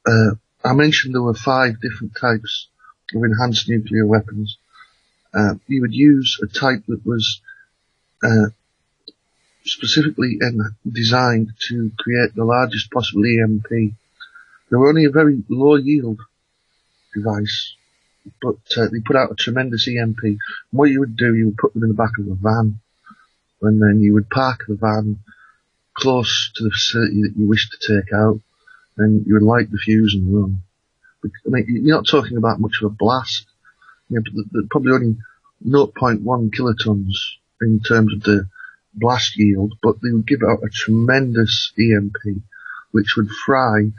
I mentioned there were 5 different types of enhanced nuclear weapons. You would use a type that was specifically designed to create the largest possible EMP. They were only a very low yield device, but they put out a tremendous EMP. And what you would do, you would put them in the back of a van, and then you would park the van close to the facility that you wish to take out, and you would light the fuse and run. I mean, you're not talking about much of a blast. Probably only 0.1 kilotons in terms of the blast yield, but they would give out a tremendous EMP, which would fry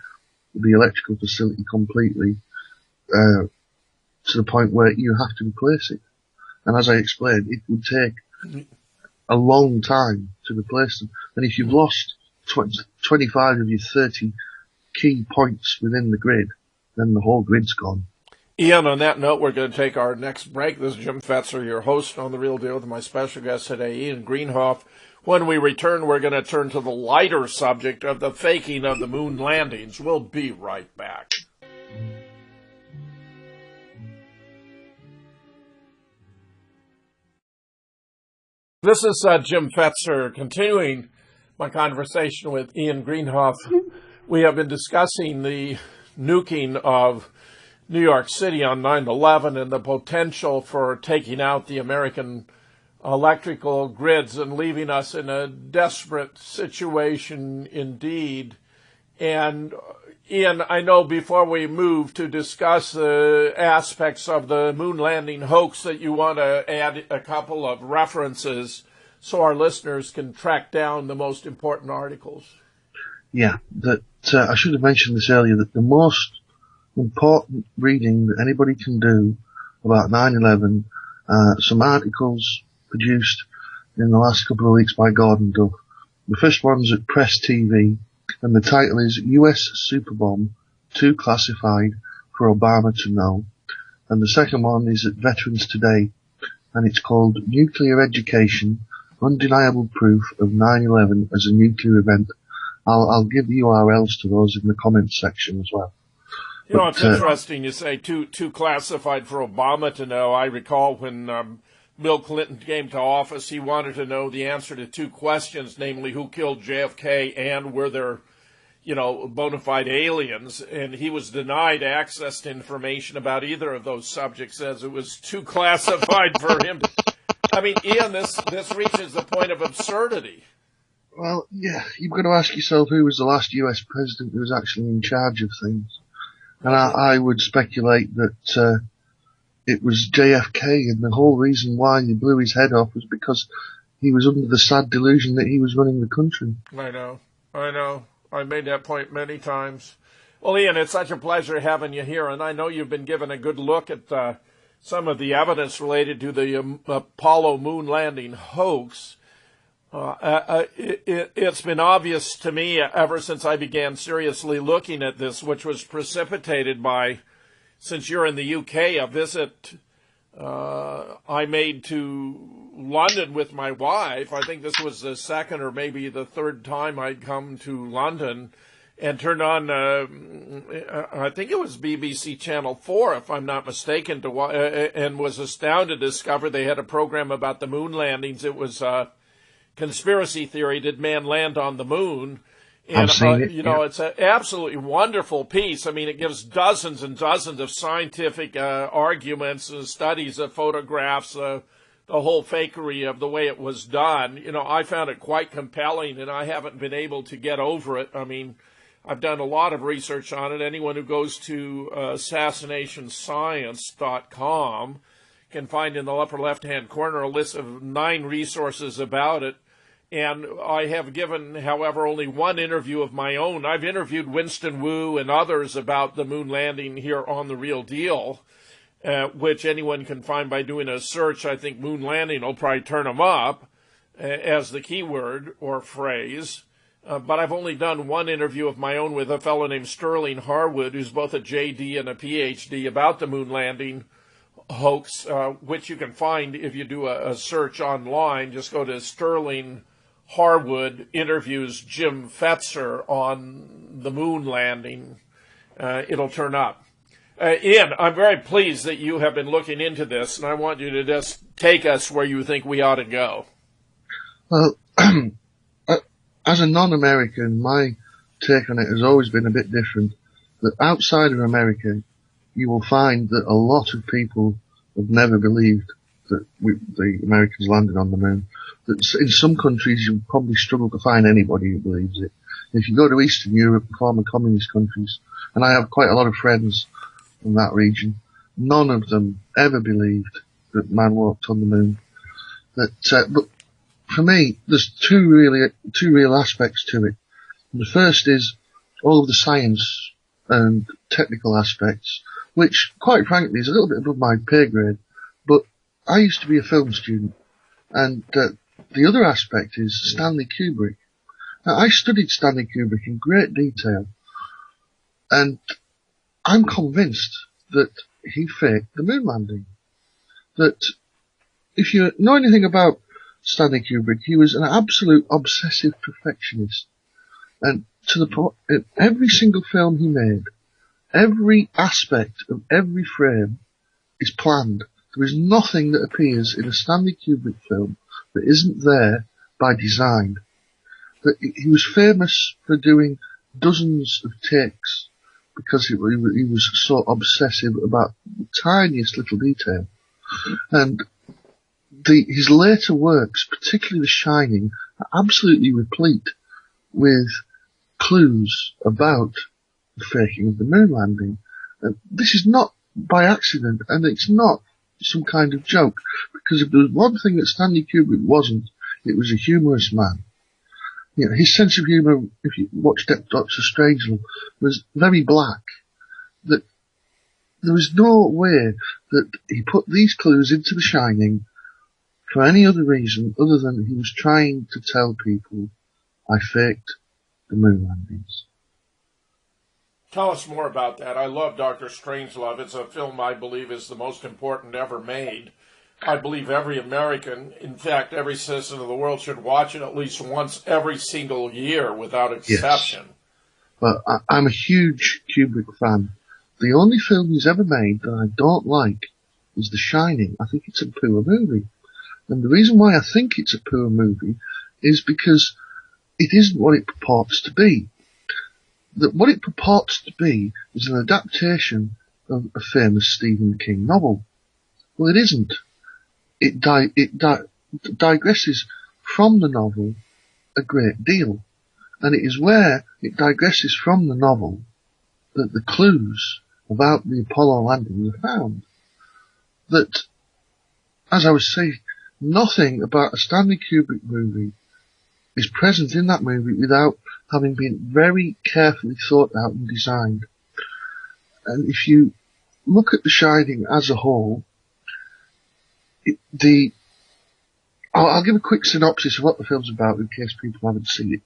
the electrical facility completely, to the point where you have to replace it. And as I explained, it would take a long time to replace them. And if you've lost 25 of your 30 key points within the grid, then the whole grid's gone. Ian, on that note, we're going to take our next break. This is Jim Fetzer, your host on The Real Deal, with my special guest today, Ian Greenhalgh. When we return, we're going to turn to the lighter subject of the faking of the moon landings. We'll be right back. This is Jim Fetzer, continuing my conversation with Ian Greenhalgh. We have been discussing the nuking of New York City on 9/11 and the potential for taking out the American electrical grids and leaving us in a desperate situation indeed. And Ian, I know before we move to discuss the aspects of the moon landing hoax that you want to add a couple of references so our listeners can track down the most important articles. Yeah, I should have mentioned this earlier, that the most important reading that anybody can do about 9/11, some articles produced in the last couple of weeks by Gordon Duff. The first one's at Press TV, and the title is US Superbomb, Too Classified for Obama to Know. And the second one is at Veterans Today, and it's called Nuclear Education, Undeniable Proof of 9/11 as a Nuclear Event. I'll give the URLs to those in the comments section as well. You know, it's interesting you say too classified for Obama to know. I recall when Bill Clinton came to office, he wanted to know the answer to two questions, namely who killed JFK and were there, bona fide aliens. And he was denied access to information about either of those subjects as it was too classified for him. I mean, Ian, this reaches the point of absurdity. Well, yeah, you've got to ask yourself who was the last US president who was actually in charge of things. And I would speculate that it was JFK, and the whole reason why he blew his head off was because he was under the sad delusion that he was running the country. I know. I made that point many times. Well, Ian, it's such a pleasure having you here, and I know you've been given a good look at some of the evidence related to the Apollo moon landing hoax. It's been obvious to me ever since I began seriously looking at this, which was precipitated by, since you're in the UK, a visit I made to London with my wife. I think this was the second or maybe the third time I'd come to London, and turned on, I think it was BBC Channel 4, if I'm not mistaken, and was astounded to discover they had a program about the moon landings. It was conspiracy theory, did man land on the moon? And, I've seen it, it's an absolutely wonderful piece. I mean, it gives dozens and dozens of scientific arguments and studies of photographs, the whole fakery of the way it was done. I found it quite compelling, and I haven't been able to get over it. I mean, I've done a lot of research on it. Anyone who goes to assassinationscience.com can find in the upper left-hand corner a list of 9 resources about it. And I have given, however, only one interview of my own. I've interviewed Winston Wu and others about the moon landing here on The Real Deal, which anyone can find by doing a search. I think moon landing will probably turn them up as the keyword or phrase. But I've only done one interview of my own with a fellow named Sterling Harwood, who's both a JD and a PhD, about the moon landing hoax, which you can find if you do a search online. Just go to Sterling Harwood interviews Jim Fetzer on the moon landing. It'll turn up. Ian, I'm very pleased that you have been looking into this, and I want you to just take us where you think we ought to go. Well, as a non-American, my take on it has always been a bit different. That outside of America, you will find that a lot of people have never believed that the Americans landed on the moon. That in some countries you'll probably struggle to find anybody who believes it. If you go to Eastern Europe, former communist countries, and I have quite a lot of friends from that region, none of them ever believed that man walked on the moon. But for me, there's two real aspects to it. And the first is all of the science and technical aspects, which, quite frankly, is a little bit above my pay grade. But I used to be a film student, and the other aspect is Stanley Kubrick. Now, I studied Stanley Kubrick in great detail, and I'm convinced that he faked the moon landing. That if you know anything about Stanley Kubrick, he was an absolute obsessive perfectionist, and to the point, every single film he made, every aspect of every frame is planned. There is nothing that appears in a Stanley Kubrick film that isn't there by design. That he was famous for doing dozens of takes because he was so obsessive about the tiniest little detail. And his later works, particularly The Shining, are absolutely replete with clues about the faking of the moon landing. And this is not by accident, and it's not some kind of joke, because if there was one thing that Stanley Kubrick wasn't, it was a humorous man. His sense of humour, if you watched Dr. Strangelove, was very black. That there was no way that he put these clues into The Shining for any other reason other than he was trying to tell people, I faked the moon landings. Tell us more about that. I love Dr. Strangelove. It's a film I believe is the most important ever made. I believe every American, in fact, every citizen of the world should watch it at least once every single year without exception. Yes. Well, I'm a huge Kubrick fan. The only film he's ever made that I don't like is The Shining. I think it's a poor movie. And the reason why I think it's a poor movie is because it isn't what it purports to be. That what it purports to be is an adaptation of a famous Stephen King novel. Well, it isn't. It digresses from the novel a great deal. And it is where it digresses from the novel that the clues about the Apollo landing are found. That, as I was saying, nothing about a Stanley Kubrick movie is present in that movie without having been very carefully thought out and designed. And if you look at The Shining as a whole, I'll give a quick synopsis of what the film's about in case people haven't seen it.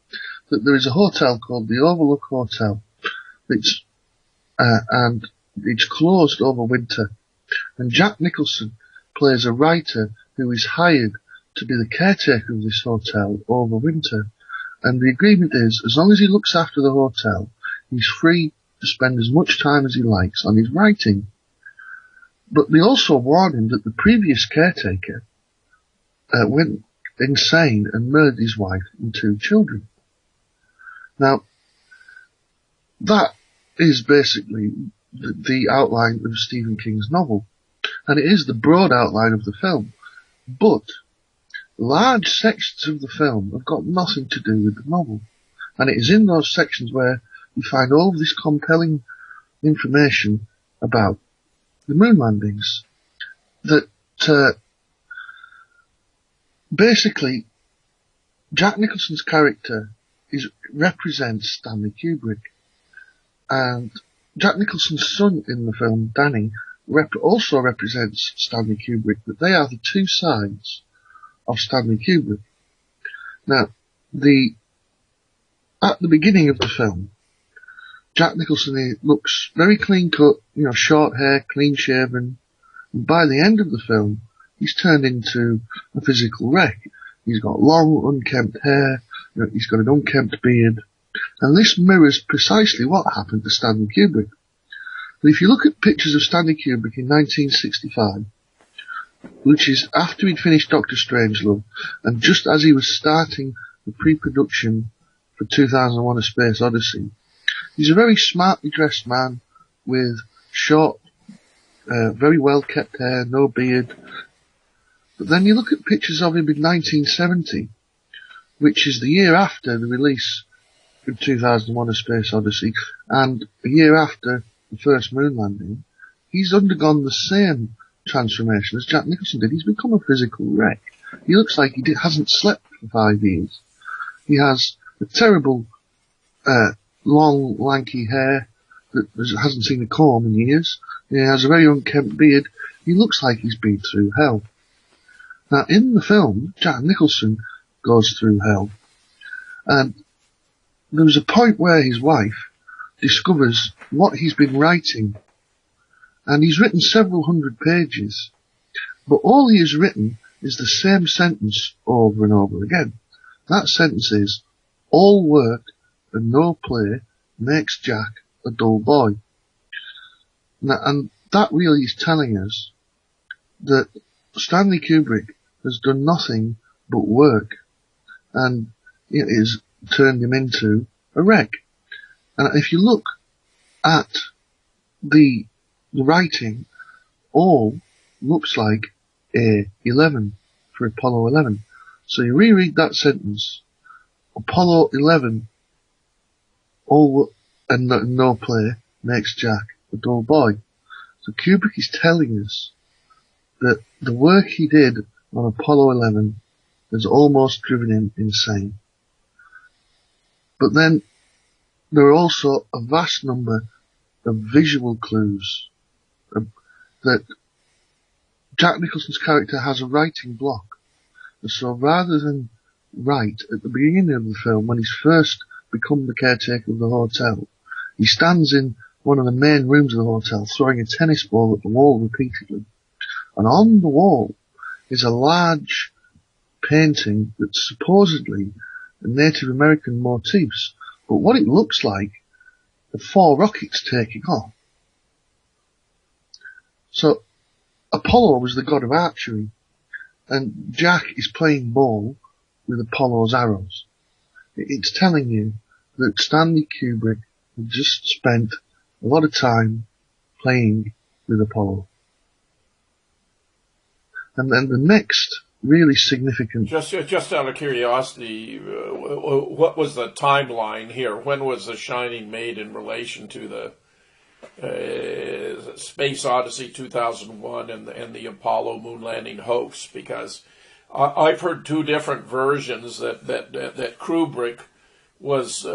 That there is a hotel called the Overlook Hotel. And it's closed over winter. And Jack Nicholson plays a writer who is hired to be the caretaker of this hotel over winter. And the agreement is, as long as he looks after the hotel, he's free to spend as much time as he likes on his writing. But they also warn him that the previous caretaker went insane and murdered his wife and 2 children. Now, that is basically the outline of Stephen King's novel. And it is the broad outline of the film. But large sections of the film have got nothing to do with the novel. And it is in those sections where you find all of this compelling information about the moon landings that basically Jack Nicholson's character represents Stanley Kubrick, and Jack Nicholson's son in the film, Danny, also represents Stanley Kubrick, but they are the 2 sides of Stanley Kubrick. Now, at the beginning of the film, Jack Nicholson looks very clean cut, short hair, clean shaven, and by the end of the film, he's turned into a physical wreck. He's got long, unkempt hair, he's got an unkempt beard, and this mirrors precisely what happened to Stanley Kubrick. But if you look at pictures of Stanley Kubrick in 1965, which is after he'd finished Dr. Strangelove, and just as he was starting the pre-production for 2001: A Space Odyssey, he's a very smartly dressed man with short, very well kept hair, no beard. But then you look at pictures of him in 1970, which is the year after the release of 2001: A Space Odyssey, and a year after the first moon landing. He's undergone the same transformation as Jack Nicholson did. He's become a physical wreck. He looks like he hasn't slept for 5 years. He has a terrible, long, lanky hair that hasn't seen a comb in years. He has a very unkempt beard. He looks like he's been through hell. Now, in the film, Jack Nicholson goes through hell. And there was a point where his wife discovers what he's been writing. And he's written several hundred pages. But all he has written is the same sentence over and over again. That sentence is, all work and no play makes Jack a dull boy. Now, and that really is telling us that Stanley Kubrick has done nothing but work, and it has turned him into a wreck. And if you look at the writing, all looks like A11 for Apollo 11. So you reread that sentence, Apollo 11, all and no play makes Jack a dull boy. So Kubrick is telling us that the work he did on Apollo 11 has almost driven him insane. But then there are also a vast number of visual clues that Jack Nicholson's character has a writing block. And so rather than write at the beginning of the film, when he's first become the caretaker of the hotel, he stands in one of the main rooms of the hotel throwing a tennis ball at the wall repeatedly. And on the wall is a large painting that's supposedly a Native American motifs, but what it looks like are 4 rockets taking off. So Apollo was the god of archery, and Jack is playing ball with Apollo's arrows. It's telling you that Stanley Kubrick had just spent a lot of time playing with Apollo. And then the next really significant... Just out of curiosity, what was the timeline here? When was The Shining made in relation to the Space Odyssey 2001 and the Apollo moon landing hoax? Because I've heard two different versions that Kubrick was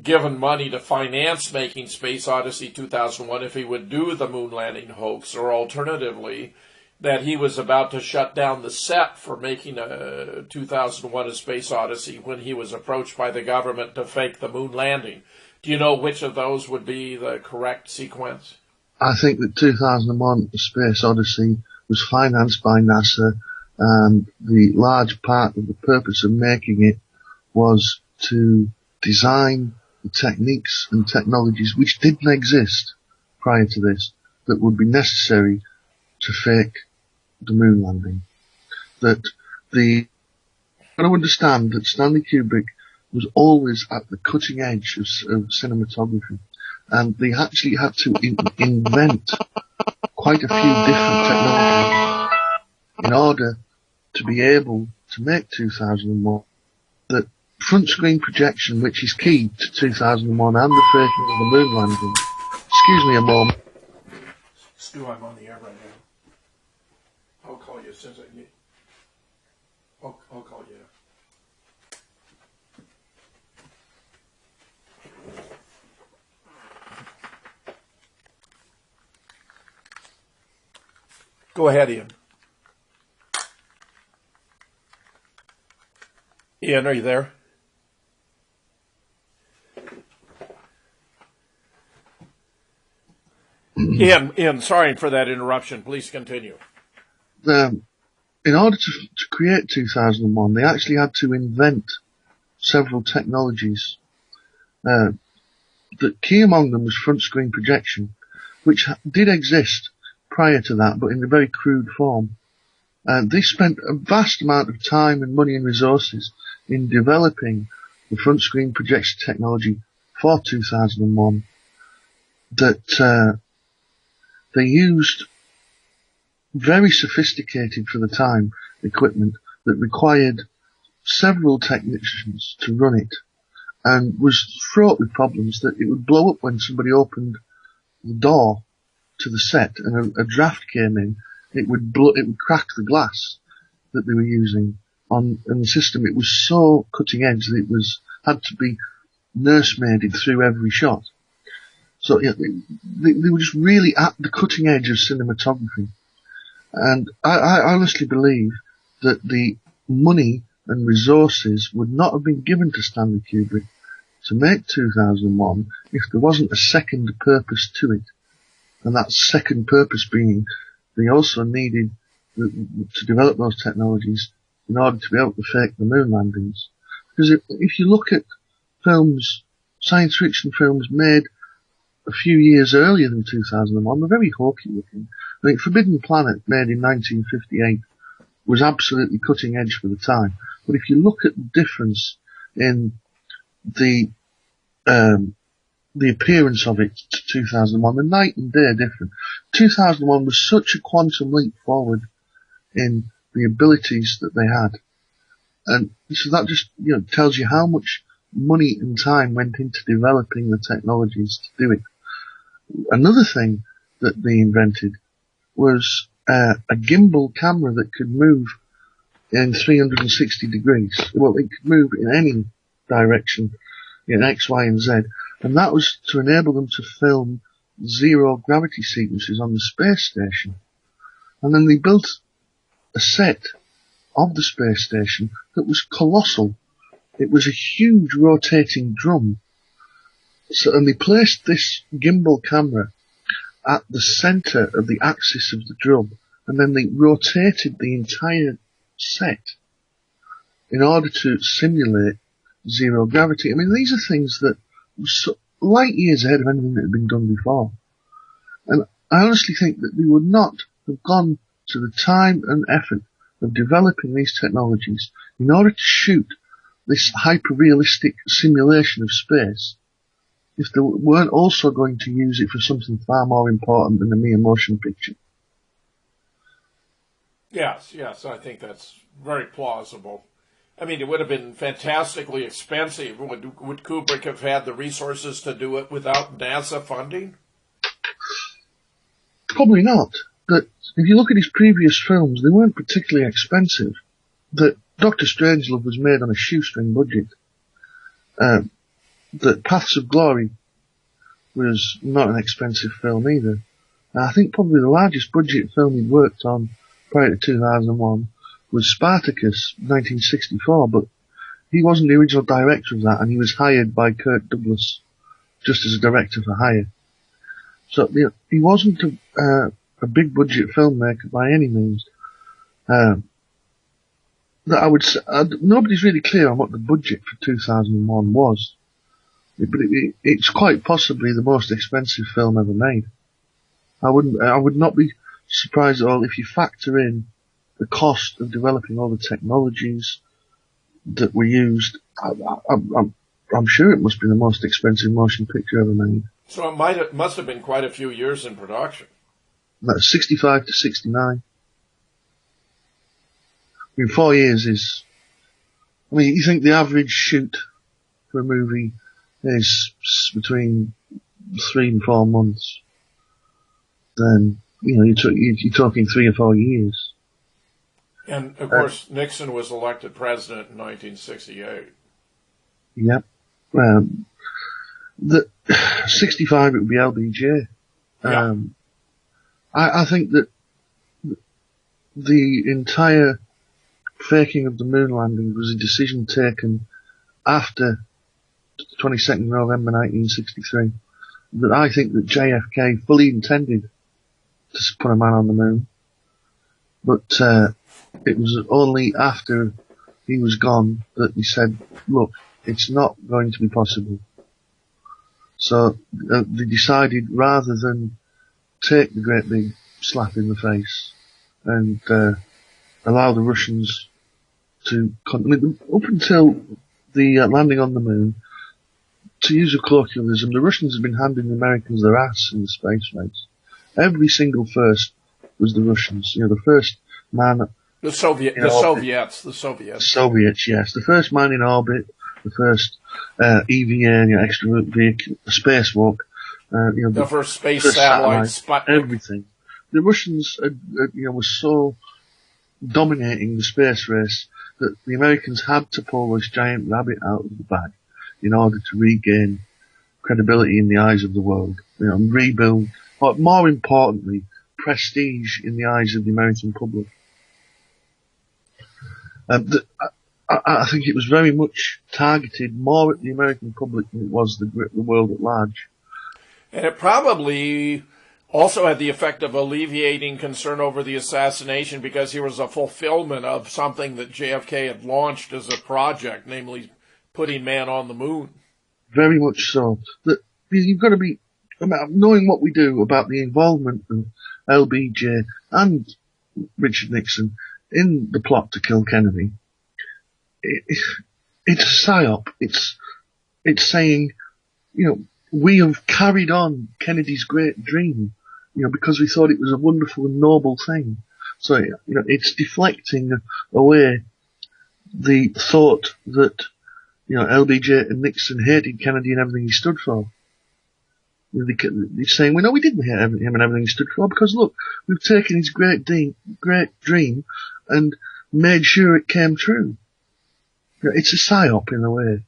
given money to finance making Space Odyssey 2001 if he would do the moon landing hoax, or alternatively, that he was about to shut down the set for making a 2001 A Space Odyssey when he was approached by the government to fake the moon landing. Do you know which of those would be the correct sequence? I think that 2001 A Space Odyssey was financed by NASA, and the large part of the purpose of making it was to design the techniques and technologies which didn't exist prior to this that would be necessary to fake the moon landing. That I understand that Stanley Kubrick was always at the cutting edge of cinematography, and they actually had to invent quite a few different technologies in order to be able to make 2001. That front screen projection, which is key to 2001 and the faking of the moon landing. Excuse me a moment. Stu, I'm on the air right now. I'll call you since I'll call you. Go ahead, Ian. Ian, are you there? Ian, sorry for that interruption. Please continue. In order to create 2001, they actually had to invent several technologies. The key among them was front screen projection, which did exist prior to that, but in a very crude form. They spent a vast amount of time and money and resources in developing the front screen projection technology for 2001 that they used very sophisticated for the time equipment that required several technicians to run it, and was fraught with problems that it would blow up when somebody opened the door to the set and a draft came in. It would crack the glass that they were using on the system. It was so cutting edge that it had to be nursemaided through every shot. So they were just really at the cutting edge of cinematography. And I honestly believe that the money and resources would not have been given to Stanley Kubrick to make 2001 if there wasn't a second purpose to it. And that second purpose being they also needed to develop those technologies in order to be able to fake the moon landings. Because if you look at films, science fiction films made a few years earlier than 2001, they're very hokey looking. I mean, Forbidden Planet, made in 1958, was absolutely cutting edge for the time. But if you look at the difference in the appearance of it to 2001, the night and day different. 2001 was such a quantum leap forward in the abilities that they had. And so that just, tells you how much money and time went into developing the technologies to do it. Another thing that they invented was a gimbal camera that could move in 360 degrees. Well, it could move in any direction, in X, Y, and Z. And that was to enable them to film zero gravity sequences on the space station. And then they built a set of the space station that was colossal. It was a huge rotating drum. And they placed this gimbal camera at the center of the axis of the drum, and then they rotated the entire set in order to simulate zero gravity. I mean, these are things that were light years ahead of anything that had been done before. And I honestly think that they would not have gone to the time and effort of developing these technologies in order to shoot this hyper-realistic simulation of space, if they weren't also going to use it for something far more important than a mere motion picture? Yes, I think that's very plausible. I mean, it would have been fantastically expensive. Would Kubrick have had the resources to do it without NASA funding? Probably not. But if you look at his previous films, they weren't particularly expensive. That Dr. Strangelove was made on a shoestring budget. That Paths of Glory was not an expensive film either. I think probably the largest budget film he'd worked on prior to 2001 was Spartacus, 1964, but he wasn't the original director of that, and he was hired by Kirk Douglas just as a director for hire. So he wasn't a big budget filmmaker by any means. That I would say, nobody's really clear on what the budget for 2001 was, but it's quite possibly the most expensive film ever made. I would not be surprised at all if you factor in the cost of developing all the technologies that were used. I'm sure it must be the most expensive motion picture ever made. So it must have been quite a few years in production. That's 65 to 69. I mean, 4 years is, I mean, you think the average shoot for a movie is between 3 and 4 months, then, you're talking 3 or 4 years. And, of course, Nixon was elected president in 1968. Yep. The 65, it would be LBJ. Yeah. I think that the entire faking of the moon landing was a decision taken after 22nd November 1963. That I think that JFK fully intended to put a man on the moon, but it was only after he was gone that he said, look, it's not going to be possible. So they decided, rather than take the great big slap in the face and allow the Russians to, up until the landing on the moon, to use a colloquialism, the Russians have been handing the Americans their ass in the space race. Every single first was the Russians. The first man. The Soviets, yes. The first man in orbit, the first EVA, extra vehicle, spacewalk. The first space satellite, everything. The Russians, were so dominating the space race that the Americans had to pull this giant rabbit out of the bag in order to regain credibility in the eyes of the world. Rebuild, but more importantly, prestige in the eyes of the American public. I think it was very much targeted more at the American public than it was the world at large. And it probably also had the effect of alleviating concern over the assassination, because here was a fulfillment of something that JFK had launched as a project, namely putting man on the moon. Very much so. You've got to be, knowing what we do about the involvement of LBJ and Richard Nixon in the plot to kill Kennedy. It's a psyop. It's saying, we have carried on Kennedy's great dream, because we thought it was a wonderful and noble thing. So, it's deflecting away the thought that, LBJ and Nixon hated Kennedy and everything he stood for. They're saying, well, no, we didn't hate him and everything he stood for, because look, we've taken his great dream and made sure it came true. It's a psyop in a way.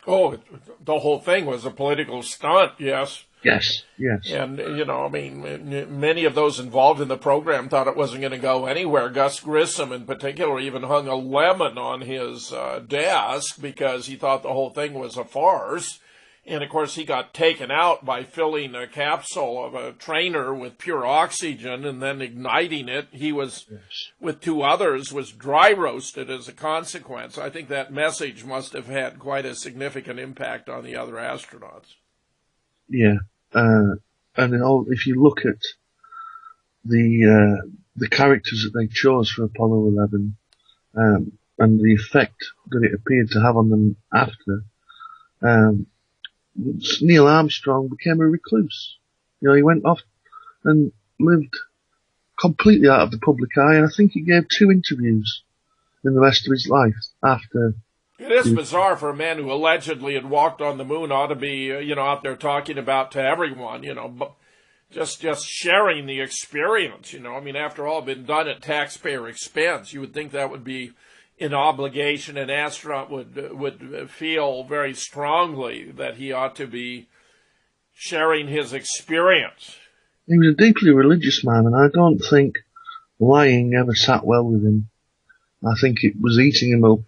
Oh, the whole thing was a political stunt, yes. Yes. And, many of those involved in the program thought it wasn't going to go anywhere. Gus Grissom, in particular, even hung a lemon on his desk because he thought the whole thing was a farce. And, of course, he got taken out by filling a capsule of a trainer with pure oxygen and then igniting it. He was, with 2 others, was dry roasted as a consequence. I think that message must have had quite a significant impact on the other astronauts. Yeah. And if you look at the the characters that they chose for Apollo 11, and the effect that it appeared to have on them after, Neil Armstrong became a recluse. You know, he went off and lived completely out of the public eye, and I think he gave 2 interviews in the rest of his life after. It is bizarre for a man who allegedly had walked on the moon ought to be, out there talking about to everyone, just sharing the experience, I mean, after all, been done at taxpayer expense. You would think that would be an obligation. An astronaut would feel very strongly that he ought to be sharing his experience. He was a deeply religious man, and I don't think lying ever sat well with him. I think it was eating him up,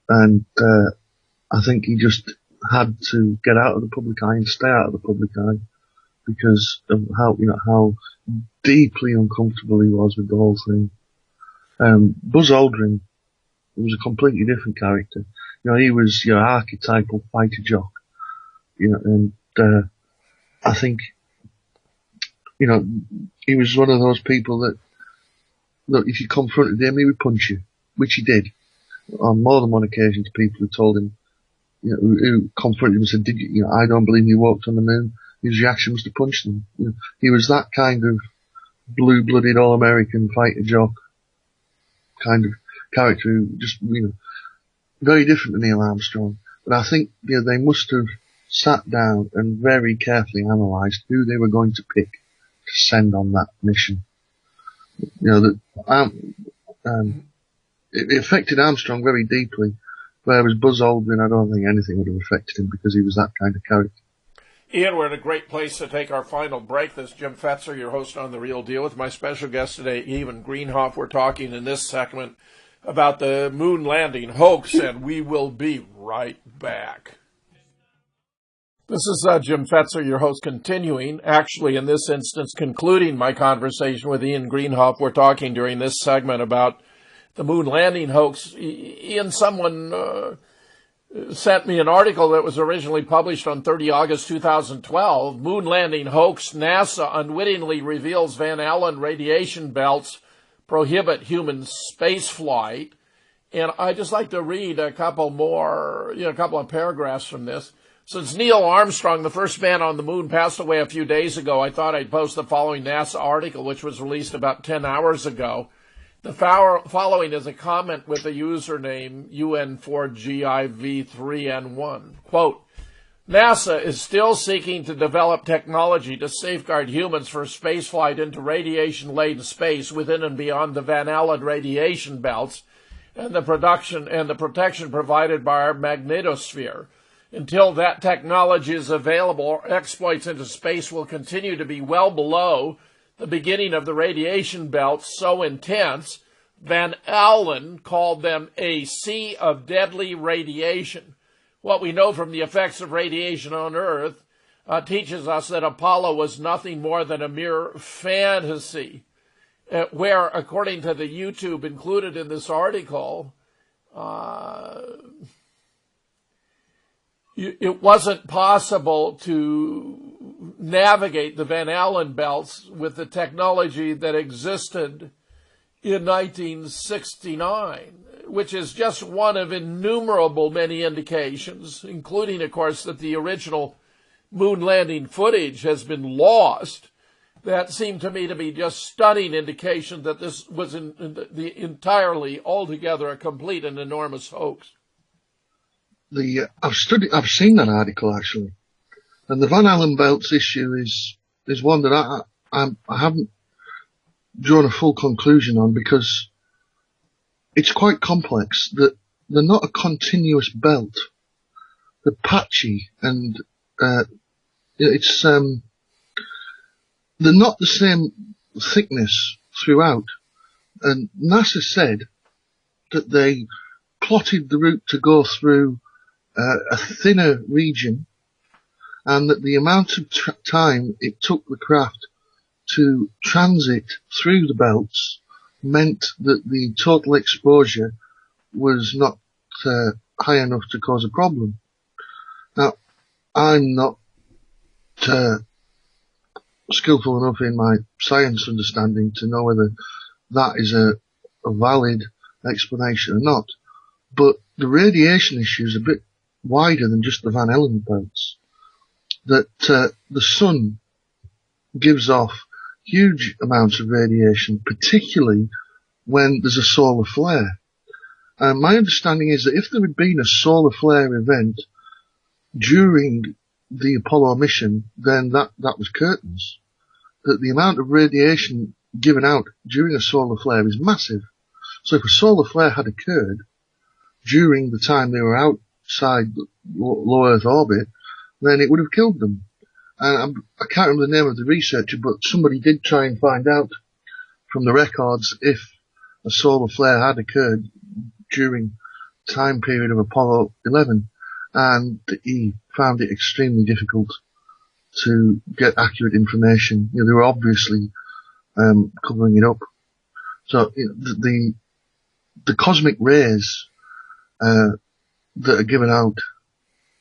and I think he just had to get out of the public eye and stay out of the public eye because of how deeply uncomfortable he was with the whole thing. Buzz Aldrin was a completely different character. He was your archetypal fighter jock. And I think, he was one of those people that, look, if you confronted him, he would punch you, which he did. On more than one occasion, to people who told him, who confronted him and said, I don't believe you walked on the moon. His reaction was to punch them. He was that kind of blue-blooded all-American fighter jock kind of character who just, very different to Neil Armstrong. But I think, they must have sat down and very carefully analysed who they were going to pick to send on that mission. It affected Armstrong very deeply, whereas Buzz Aldrin, I don't think anything would have affected him because he was that kind of character. Ian, we're in a great place to take our final break. This is Jim Fetzer, your host on The Real Deal, with my special guest today, Evan Greenhalgh. We're talking in this segment about the moon landing hoax, and we will be right back. This is Jim Fetzer, your host, continuing, actually in this instance, concluding my conversation with Ian Greenhalgh. We're talking during this segment about the moon landing hoax. Ian, someone sent me an article that was originally published on 30 August 2012. Moon landing hoax. NASA unwittingly reveals Van Allen radiation belts prohibit human space flight. And I'd just like to read a couple of paragraphs from this. Since Neil Armstrong, the first man on the moon, passed away a few days ago, I thought I'd post the following NASA article, which was released about 10 hours ago. The following is a comment with the username UN4GIV3N1. Quote, NASA is still seeking to develop technology to safeguard humans for spaceflight into radiation-laden space within and beyond the Van Allen radiation belts and the protection provided by our magnetosphere. Until that technology is available, exploits into space will continue to be well below the beginning of the radiation belts so intense, Van Allen called them a sea of deadly radiation. What we know from the effects of radiation on Earth teaches us that Apollo was nothing more than a mere fantasy, where, according to the YouTube included in this article, it wasn't possible to navigate the Van Allen belts with the technology that existed in 1969, which is just one of innumerable many indications, including, of course, that the original moon landing footage has been lost. That seemed to me to be just stunning indication that this was entirely, altogether, a complete and enormous hoax. I've seen that article actually, and the Van Allen belts issue is one that I haven't drawn a full conclusion on because it's quite complex. That they're not a continuous belt; they're patchy, and they're not the same thickness throughout. And NASA said that they plotted the route to go through a thinner region, and that the amount of time it took the craft to transit through the belts meant that the total exposure was not high enough to cause a problem. Now, I'm not skillful enough in my science understanding to know whether that is a valid explanation or not. But the radiation issue is a bit wider than just the Van Allen belts. That the sun gives off huge amounts of radiation, particularly when there's a solar flare. And my understanding is that if there had been a solar flare event during the Apollo mission, then that was curtains. That the amount of radiation given out during a solar flare is massive. So if a solar flare had occurred during the time they were outside low Earth orbit, then it would have killed them. And I can't remember the name of the researcher, but somebody did try and find out from the records if a solar flare had occurred during the time period of Apollo 11, and he found it extremely difficult to get accurate information. You know, they were obviously covering it up. So you know, the cosmic rays that are given out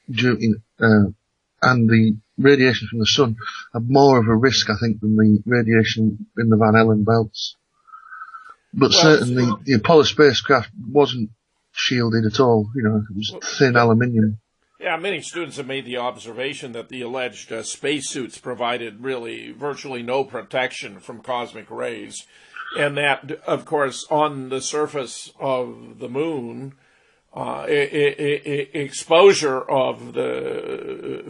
during and the radiation from the sun have more of a risk, I think, than the radiation in the Van Allen belts. But certainly the Apollo spacecraft wasn't shielded at all. You know, it was thin aluminium. Yeah, many students have made the observation that the alleged spacesuits provided really virtually no protection from cosmic rays, and that, of course, on the surface of the moon, exposure of the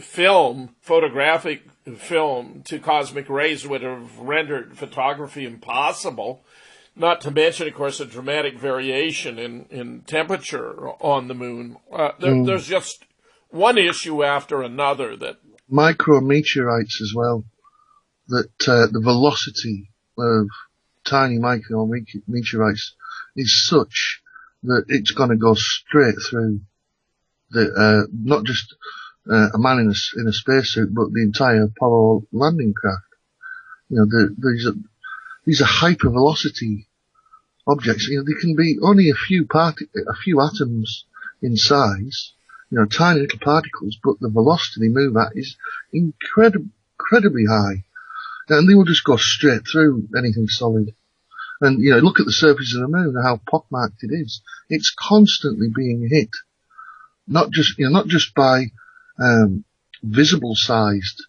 photographic film to cosmic rays would have rendered photography impossible, not to mention, of course, a dramatic variation in temperature on the moon. There's just one issue after another that... Micrometeorites as well, that the velocity of tiny micrometeorites is such that it's going to go straight through the not just a man in a spacesuit, but the entire Apollo landing craft. You know, these are hypervelocity objects. You know, they can be only a few atoms in size. You know, tiny little particles, but the velocity they move at is incredibly high, and they will just go straight through anything solid. And, you know, look at the surface of the moon and how pockmarked it is. It's constantly being hit. Not just by, visible sized,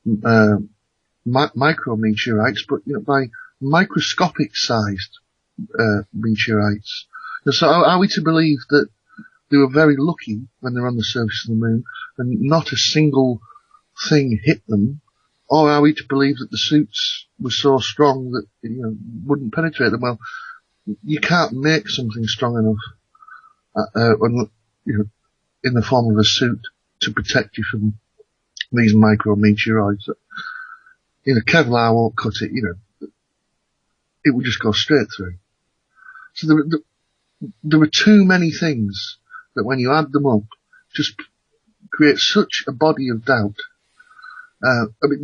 micrometeorites, but, you know, by microscopic sized, meteorites. And so are we to believe that they were very lucky when they're on the surface of the moon and not a single thing hit them? Or are we to believe that the suits were so strong that, you know, wouldn't penetrate them? Well, you can't make something strong enough, you know, in the form of a suit to protect you from these micrometeoroids. You know, Kevlar won't cut it, you know. It would just go straight through. So there were too many things that when you add them up, just create such a body of doubt. I mean,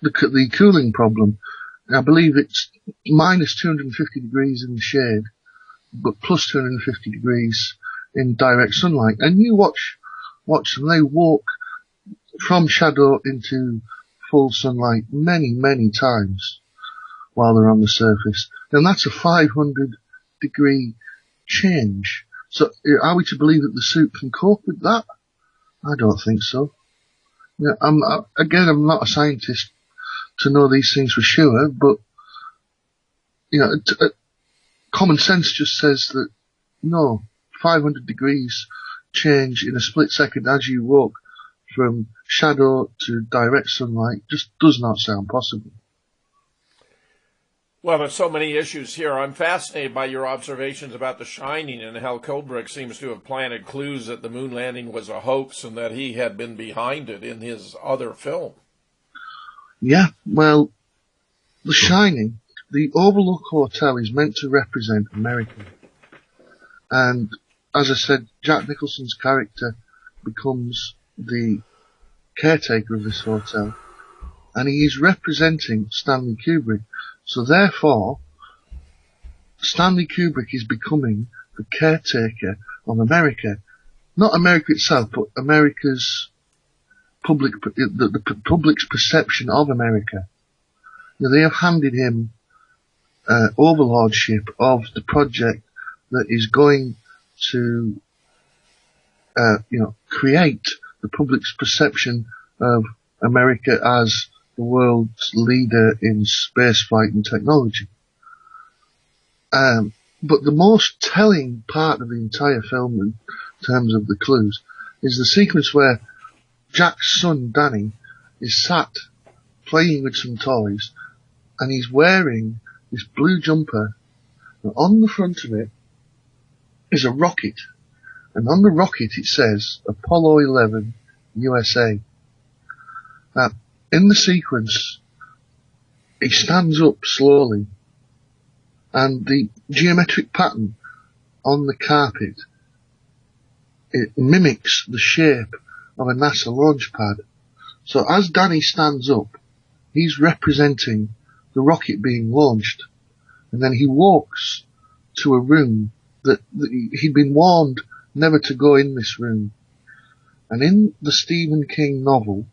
the cooling problem, I believe it's minus 250 degrees in the shade, but plus 250 degrees in direct sunlight. And you watch them, they walk from shadow into full sunlight many, many times while they're on the surface. And that's a 500 degree change. So are we to believe that the suit can cope with that? I don't think so. Yeah, I'm not a scientist to know these things for sure, but, you know, common sense just says that, no, 500 degrees change in a split second as you walk from shadow to direct sunlight just does not sound possible. Well, there's so many issues here. I'm fascinated by your observations about The Shining and how Kubrick seems to have planted clues that the moon landing was a hoax and that he had been behind it in his other film. Yeah, well, The Shining, the Overlook Hotel is meant to represent America. And as I said, Jack Nicholson's character becomes the caretaker of this hotel, and he is representing Stanley Kubrick. So therefore, Stanley Kubrick is becoming the caretaker of America. Not America itself, but America's the public's perception of America. They have handed him overlordship of the project that is going to, create the public's perception of America as the world's leader in spaceflight and technology. But the most telling part of the entire film in terms of the clues is the sequence where Jack's son, Danny, is sat playing with some toys, and he's wearing this blue jumper, and on the front of it is a rocket, and on the rocket it says Apollo 11 USA. Now, in the sequence, he stands up slowly, and the geometric pattern on the carpet, it mimics the shape of a NASA launch pad. So as Danny stands up, he's representing the rocket being launched, and then he walks to a room that he'd been warned never to go in this room. And in the Stephen King novel,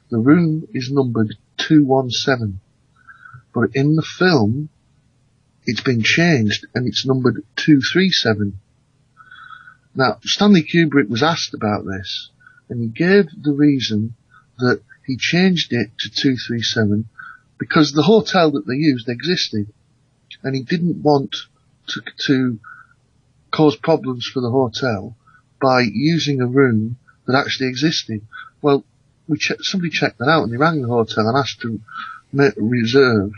the room is numbered 217, but in the film, it's been changed and it's numbered 237. Now, Stanley Kubrick was asked about this, and he gave the reason that he changed it to 237 because the hotel that they used existed, and he didn't want to cause problems for the hotel by using a room that actually existed. Well, somebody checked that out, and they rang the hotel and asked to reserve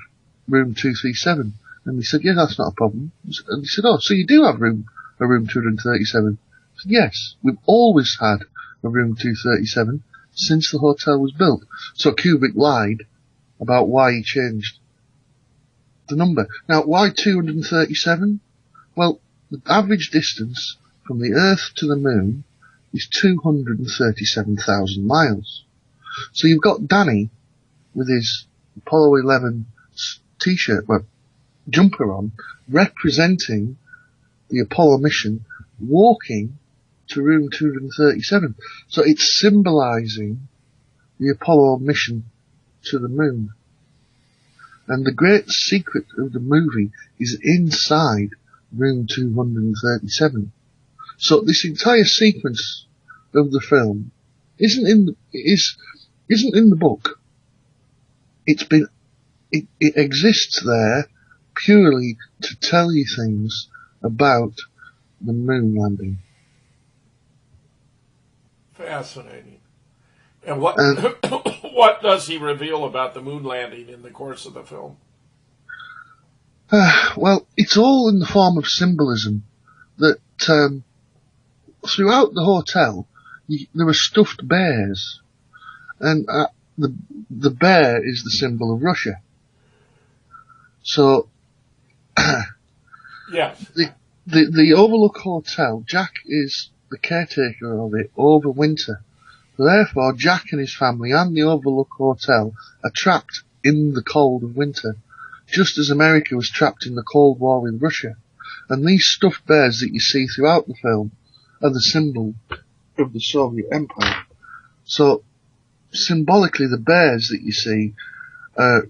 room 237, and they said, yeah, that's not a problem. And they said, oh, so you do have a room 237? I said, yes, we've always had a room 237 since the hotel was built. So Kubrick lied about why he changed the number. Now, why 237? Well, the average distance from the Earth to the Moon is 237,000 miles. So you've got Danny with his Apollo 11 t-shirt, jumper on, representing the Apollo mission, walking to room 237. So it's symbolizing the Apollo mission to the moon. And the great secret of the movie is inside room 237. So this entire sequence of the film isn't in the book. It exists there purely to tell you things about the moon landing. Fascinating. And what what does he reveal about the moon landing in the course of the film? Well, it's all in the form of symbolism. That throughout the hotel, there are stuffed bears, and the bear is the symbol of Russia. So, yes, the Overlook Hotel, Jack is the caretaker of it over winter. Therefore, Jack and his family and the Overlook Hotel are trapped in the cold of winter, just as America was trapped in the Cold War with Russia. And these stuffed bears that you see throughout the film are the symbol of the Soviet Empire. So, symbolically, the bears that you see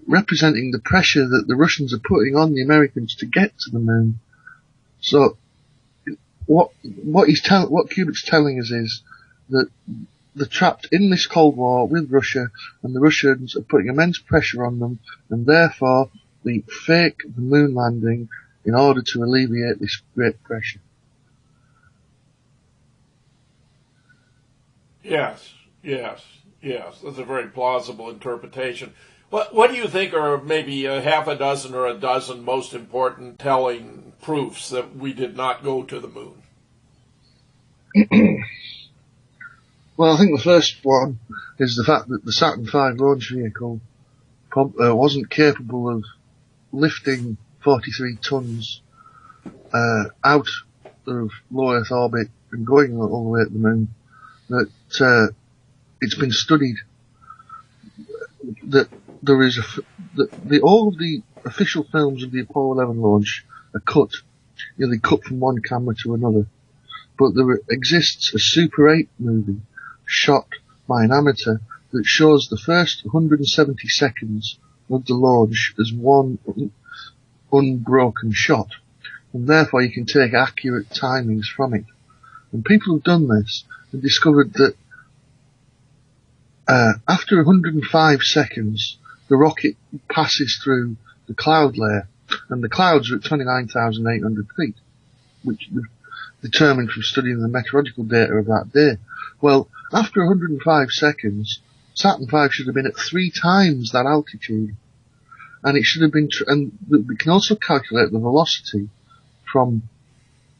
representing the pressure that the Russians are putting on the Americans to get to the moon. So, what Kubrick's telling us is that they're trapped in this Cold War with Russia, and the Russians are putting immense pressure on them, and therefore they fake the moon landing in order to alleviate this great pressure. Yes. That's a very plausible interpretation. What do you think are maybe a half a dozen or a dozen most important telling proofs that we did not go to the moon? Well, I think the first one is the fact that the Saturn V launch vehicle wasn't capable of lifting 43 tons out of low Earth orbit and going all the way to the moon. That it's been studied that there is all of the official films of the Apollo 11 launch are cut. They cut from one camera to another. But there exists a Super 8 movie shot by an amateur that shows the first 170 seconds of the launch as one unbroken shot, and therefore you can take accurate timings from it. And people have done this and discovered that after 105 seconds, the rocket passes through the cloud layer, and the clouds are at 29,800 feet, which was determined from studying the meteorological data of that day. Well, after 105 seconds, Saturn V should have been at 3 times that altitude, and it should have been, and we can also calculate the velocity from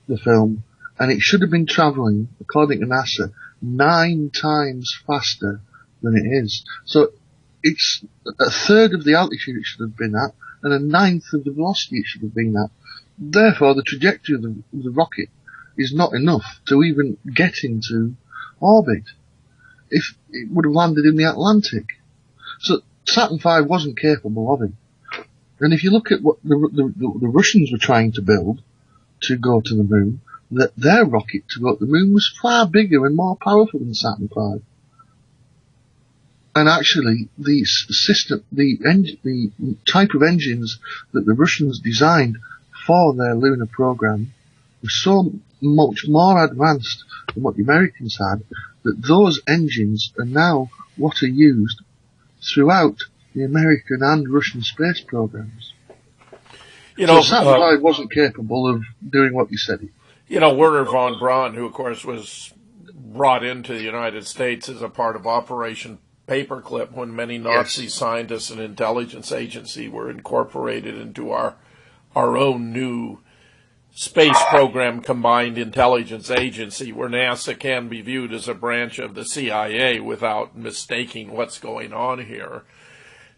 the film, and it should have been travelling, according to NASA, 9 times faster than it is. So it's a third of the altitude it should have been at, and a ninth of the velocity it should have been at. Therefore, the trajectory of the rocket is not enough to even get into orbit. If it would have landed in the Atlantic. So Saturn V wasn't capable of it. And if you look at what the Russians were trying to build to go to the moon, that their rocket to go to the moon was far bigger and more powerful than Saturn V. And actually, the type of engines that the Russians designed for their lunar program were so much more advanced than what the Americans had, that those engines are now what are used throughout the American and Russian space programs. So Saturn V wasn't capable of doing what you said. Werner von Braun, who of course was brought into the United States as a part of Operation Paperclip when many Nazi scientists and intelligence agency were incorporated into our own new space program combined intelligence agency, where NASA can be viewed as a branch of the CIA without mistaking what's going on here.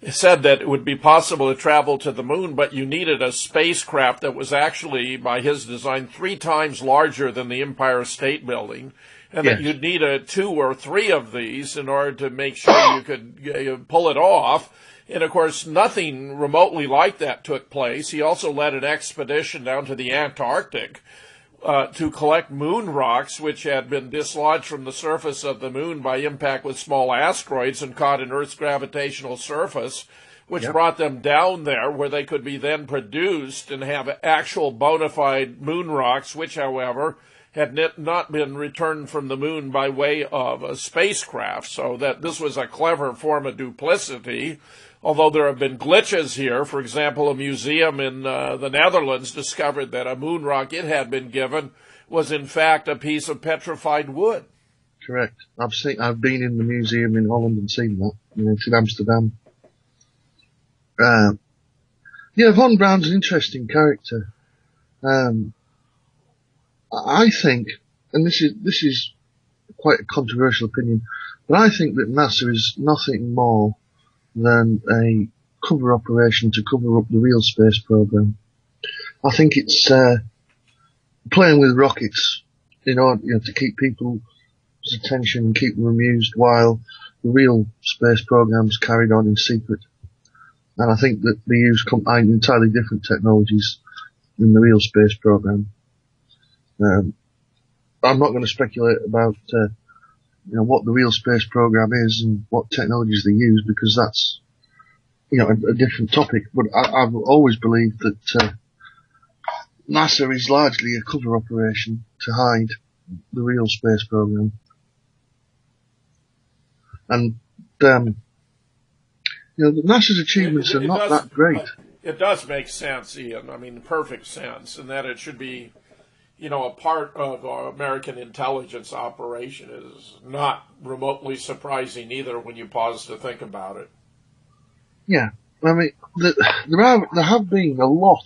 It said that it would be possible to travel to the moon, but you needed a spacecraft that was actually, by his design, 3 times larger than the Empire State Building, and that you'd need 2 or 3 of these in order to make sure you could pull it off. And, of course, nothing remotely like that took place. He also led an expedition down to the Antarctic to collect moon rocks, which had been dislodged from the surface of the moon by impact with small asteroids and caught in Earth's gravitational surface, which brought them down there where they could be then produced and have actual bona fide moon rocks, which, however, had not been returned from the moon by way of a spacecraft. So that this was a clever form of duplicity. Although there have been glitches here, for example, a museum in the Netherlands discovered that a moon rock it had been given was in fact a piece of petrified wood. Correct. I've been in the museum in Holland and seen that. It's in Amsterdam. Von Braun's an interesting character. I think, and this is quite a controversial opinion, but I think that NASA is nothing more than a cover operation to cover up the real space program. I think it's playing with rockets in order to keep people's attention and keep them amused while the real space program's carried on in secret. And I think that they use entirely different technologies in the real space program. I'm not going to speculate about what the real space program is and what technologies they use, because that's, a different topic. But I've always believed that NASA is largely a cover operation to hide the real space program. And, NASA's achievements are not that great. It does make sense, Ian. I mean, perfect sense, and that it should be a part of our American intelligence operation is not remotely surprising either when you pause to think about it. Yeah, I mean, there have been a lot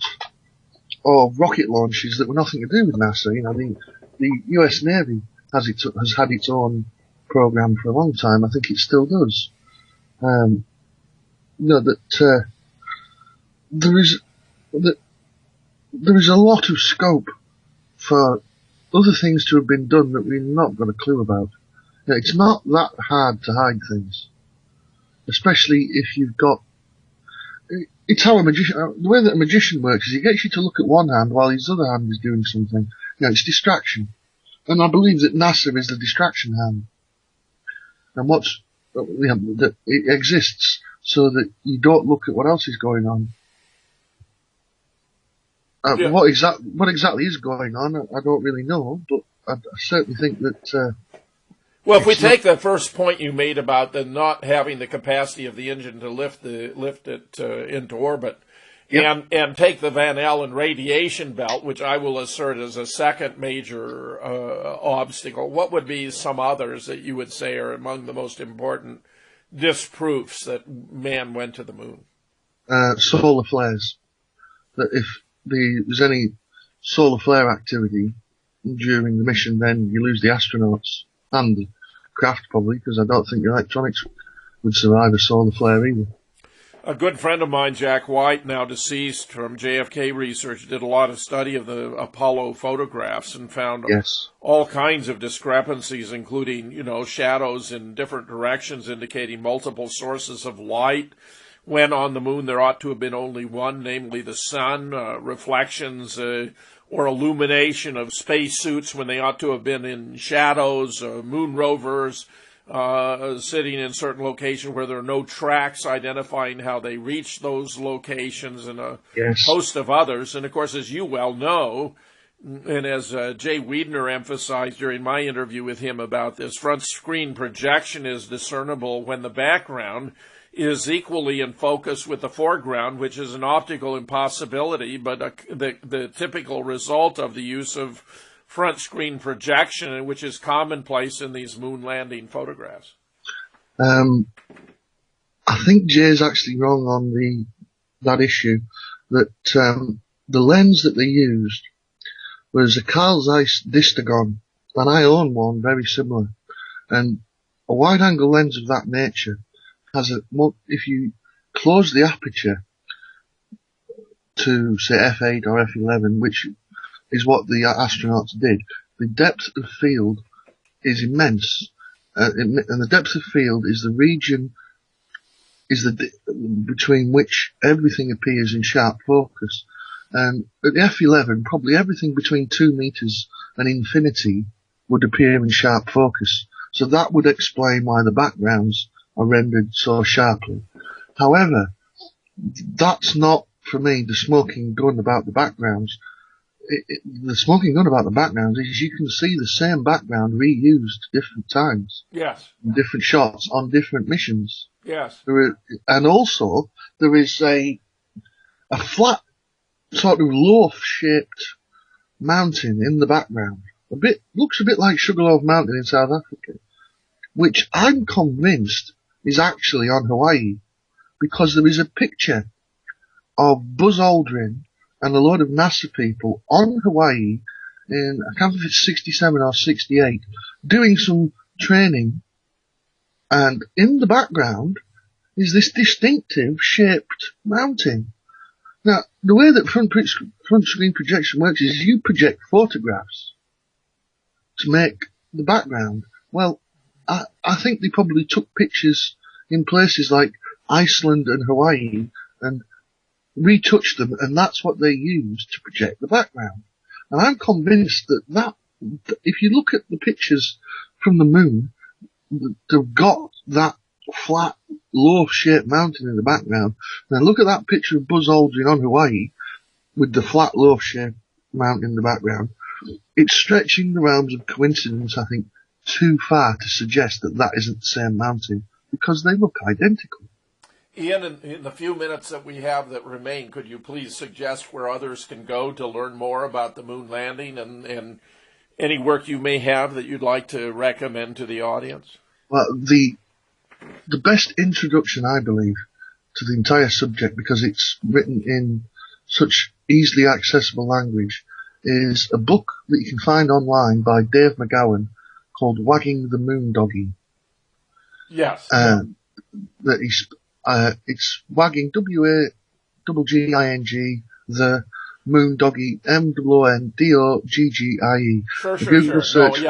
of rocket launches that were nothing to do with NASA. The US Navy has had its own program for a long time. I think it still does. There is a lot of scope for other things to have been done that we've not got a clue about. It's not that hard to hide things, especially if you've got. It's how the way that a magician works is he gets you to look at one hand while his other hand is doing something. It's distraction, and I believe that NASA is the distraction hand. and that it exists so that you don't look at what else is going on. Yeah. What exactly is going on, I don't really know, but I certainly think that. Well, if we take the first point you made about the not having the capacity of the engine to lift it into orbit, Yep. and take the Van Allen radiation belt, which I will assert is a second major obstacle, what would be some others that you would say are among the most important disproofs that man went to the moon? Solar flares. That if there's any solar flare activity during the mission, then you lose the astronauts and the craft probably, because I don't think the electronics would survive a solar flare either. A good friend of mine, Jack White, now deceased from JFK research, did a lot of study of the Apollo photographs and found all kinds of discrepancies, including, shadows in different directions indicating multiple sources of light. When on the moon there ought to have been only one, namely the sun, reflections or illumination of spacesuits when they ought to have been in shadows, moon rovers sitting in certain locations where there are no tracks identifying how they reached those locations, and a host of others. And, of course, as you well know, and as Jay Wiedner emphasized during my interview with him about this, front screen projection is discernible when the background is equally in focus with the foreground, which is an optical impossibility, but the typical result of the use of front screen projection, which is commonplace in these moon landing photographs. I think Jay's actually wrong on that issue, that the lens that they used was a Carl Zeiss Distagon, and I own one very similar. And a wide angle lens of that nature has if you close the aperture to say f8 or f11, which is what the astronauts did, the depth of field is immense, and the depth of field is the region between which everything appears in sharp focus. And at the f11, probably everything between 2 meters and infinity would appear in sharp focus. So that would explain why the backgrounds are rendered so sharply. However, that's not, for me, the smoking gun about the backgrounds. The smoking gun about the backgrounds is you can see the same background reused different times. Yes. Different shots on different missions. Yes. And also, there is a flat, sort of loaf-shaped mountain in the background. Looks a bit like Sugarloaf Mountain in South Africa, which I'm convinced is actually on Hawaii, because there is a picture of Buzz Aldrin and a load of NASA people on Hawaii in, I can't remember if it's 67 or 68, doing some training, and in the background is this distinctive shaped mountain. Now, the way that front screen projection works is you project photographs to make the background. Well, I think they probably took pictures in places like Iceland and Hawaii and retouched them, and that's what they used to project the background. And I'm convinced that if you look at the pictures from the moon, they've got that flat, loaf-shaped mountain in the background. Then look at that picture of Buzz Aldrin on Hawaii with the flat, loaf-shaped mountain in the background. It's stretching the realms of coincidence, I think, too far to suggest that isn't the same mountain, because they look identical. Ian, in the few minutes that we have that remain, could you please suggest where others can go to learn more about the moon landing and any work you may have that you'd like to recommend to the audience? Well, the best introduction, I believe, to the entire subject, because it's written in such easily accessible language, is a book that you can find online by Dave McGowan called Wagging the Moon Doggy. Yes. It's Wagging, W-A-G-G-I-N-G, the Moon Doggy, M-O-O-N-D-O-G-G-I-E. Sure. Google search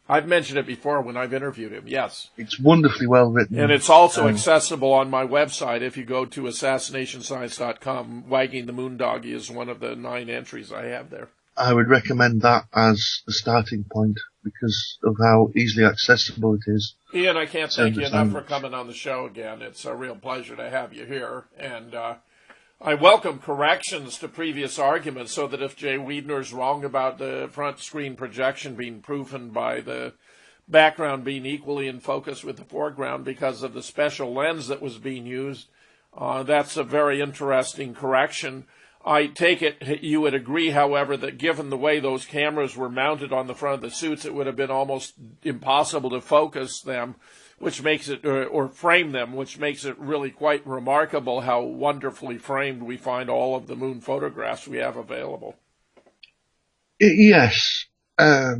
I've mentioned it before when I've interviewed him, yes. It's wonderfully well written. And it's also accessible on my website. If you go to assassinationscience.com, Wagging the Moon Doggy is one of the 9 entries I have there. I would recommend that as a starting point because of how easily accessible it is. Ian, I can't thank you enough for coming on the show again. It's a real pleasure to have you here. And I welcome corrections to previous arguments so that if Jay Wiedner's wrong about the front screen projection being proven by the background being equally in focus with the foreground because of the special lens that was being used, that's a very interesting correction. I take it you would agree, however, that given the way those cameras were mounted on the front of the suits, it would have been almost impossible to focus them, which makes it, or frame them, which makes it really quite remarkable how wonderfully framed we find all of the moon photographs we have available. Yes. A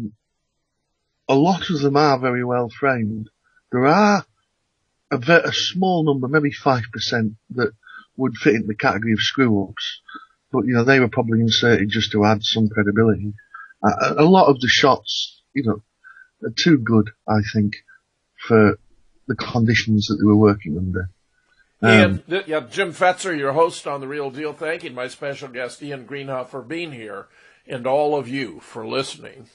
lot of them are very well framed. There are a small number, maybe 5%, that would fit in the category of screw-ups. But, they were probably inserted just to add some credibility. A lot of the shots, are too good, I think, for the conditions that they were working under. Ian, Jim Fetzer, your host on The Real Deal, thanking my special guest, Ian Greenhalgh, for being here, and all of you for listening.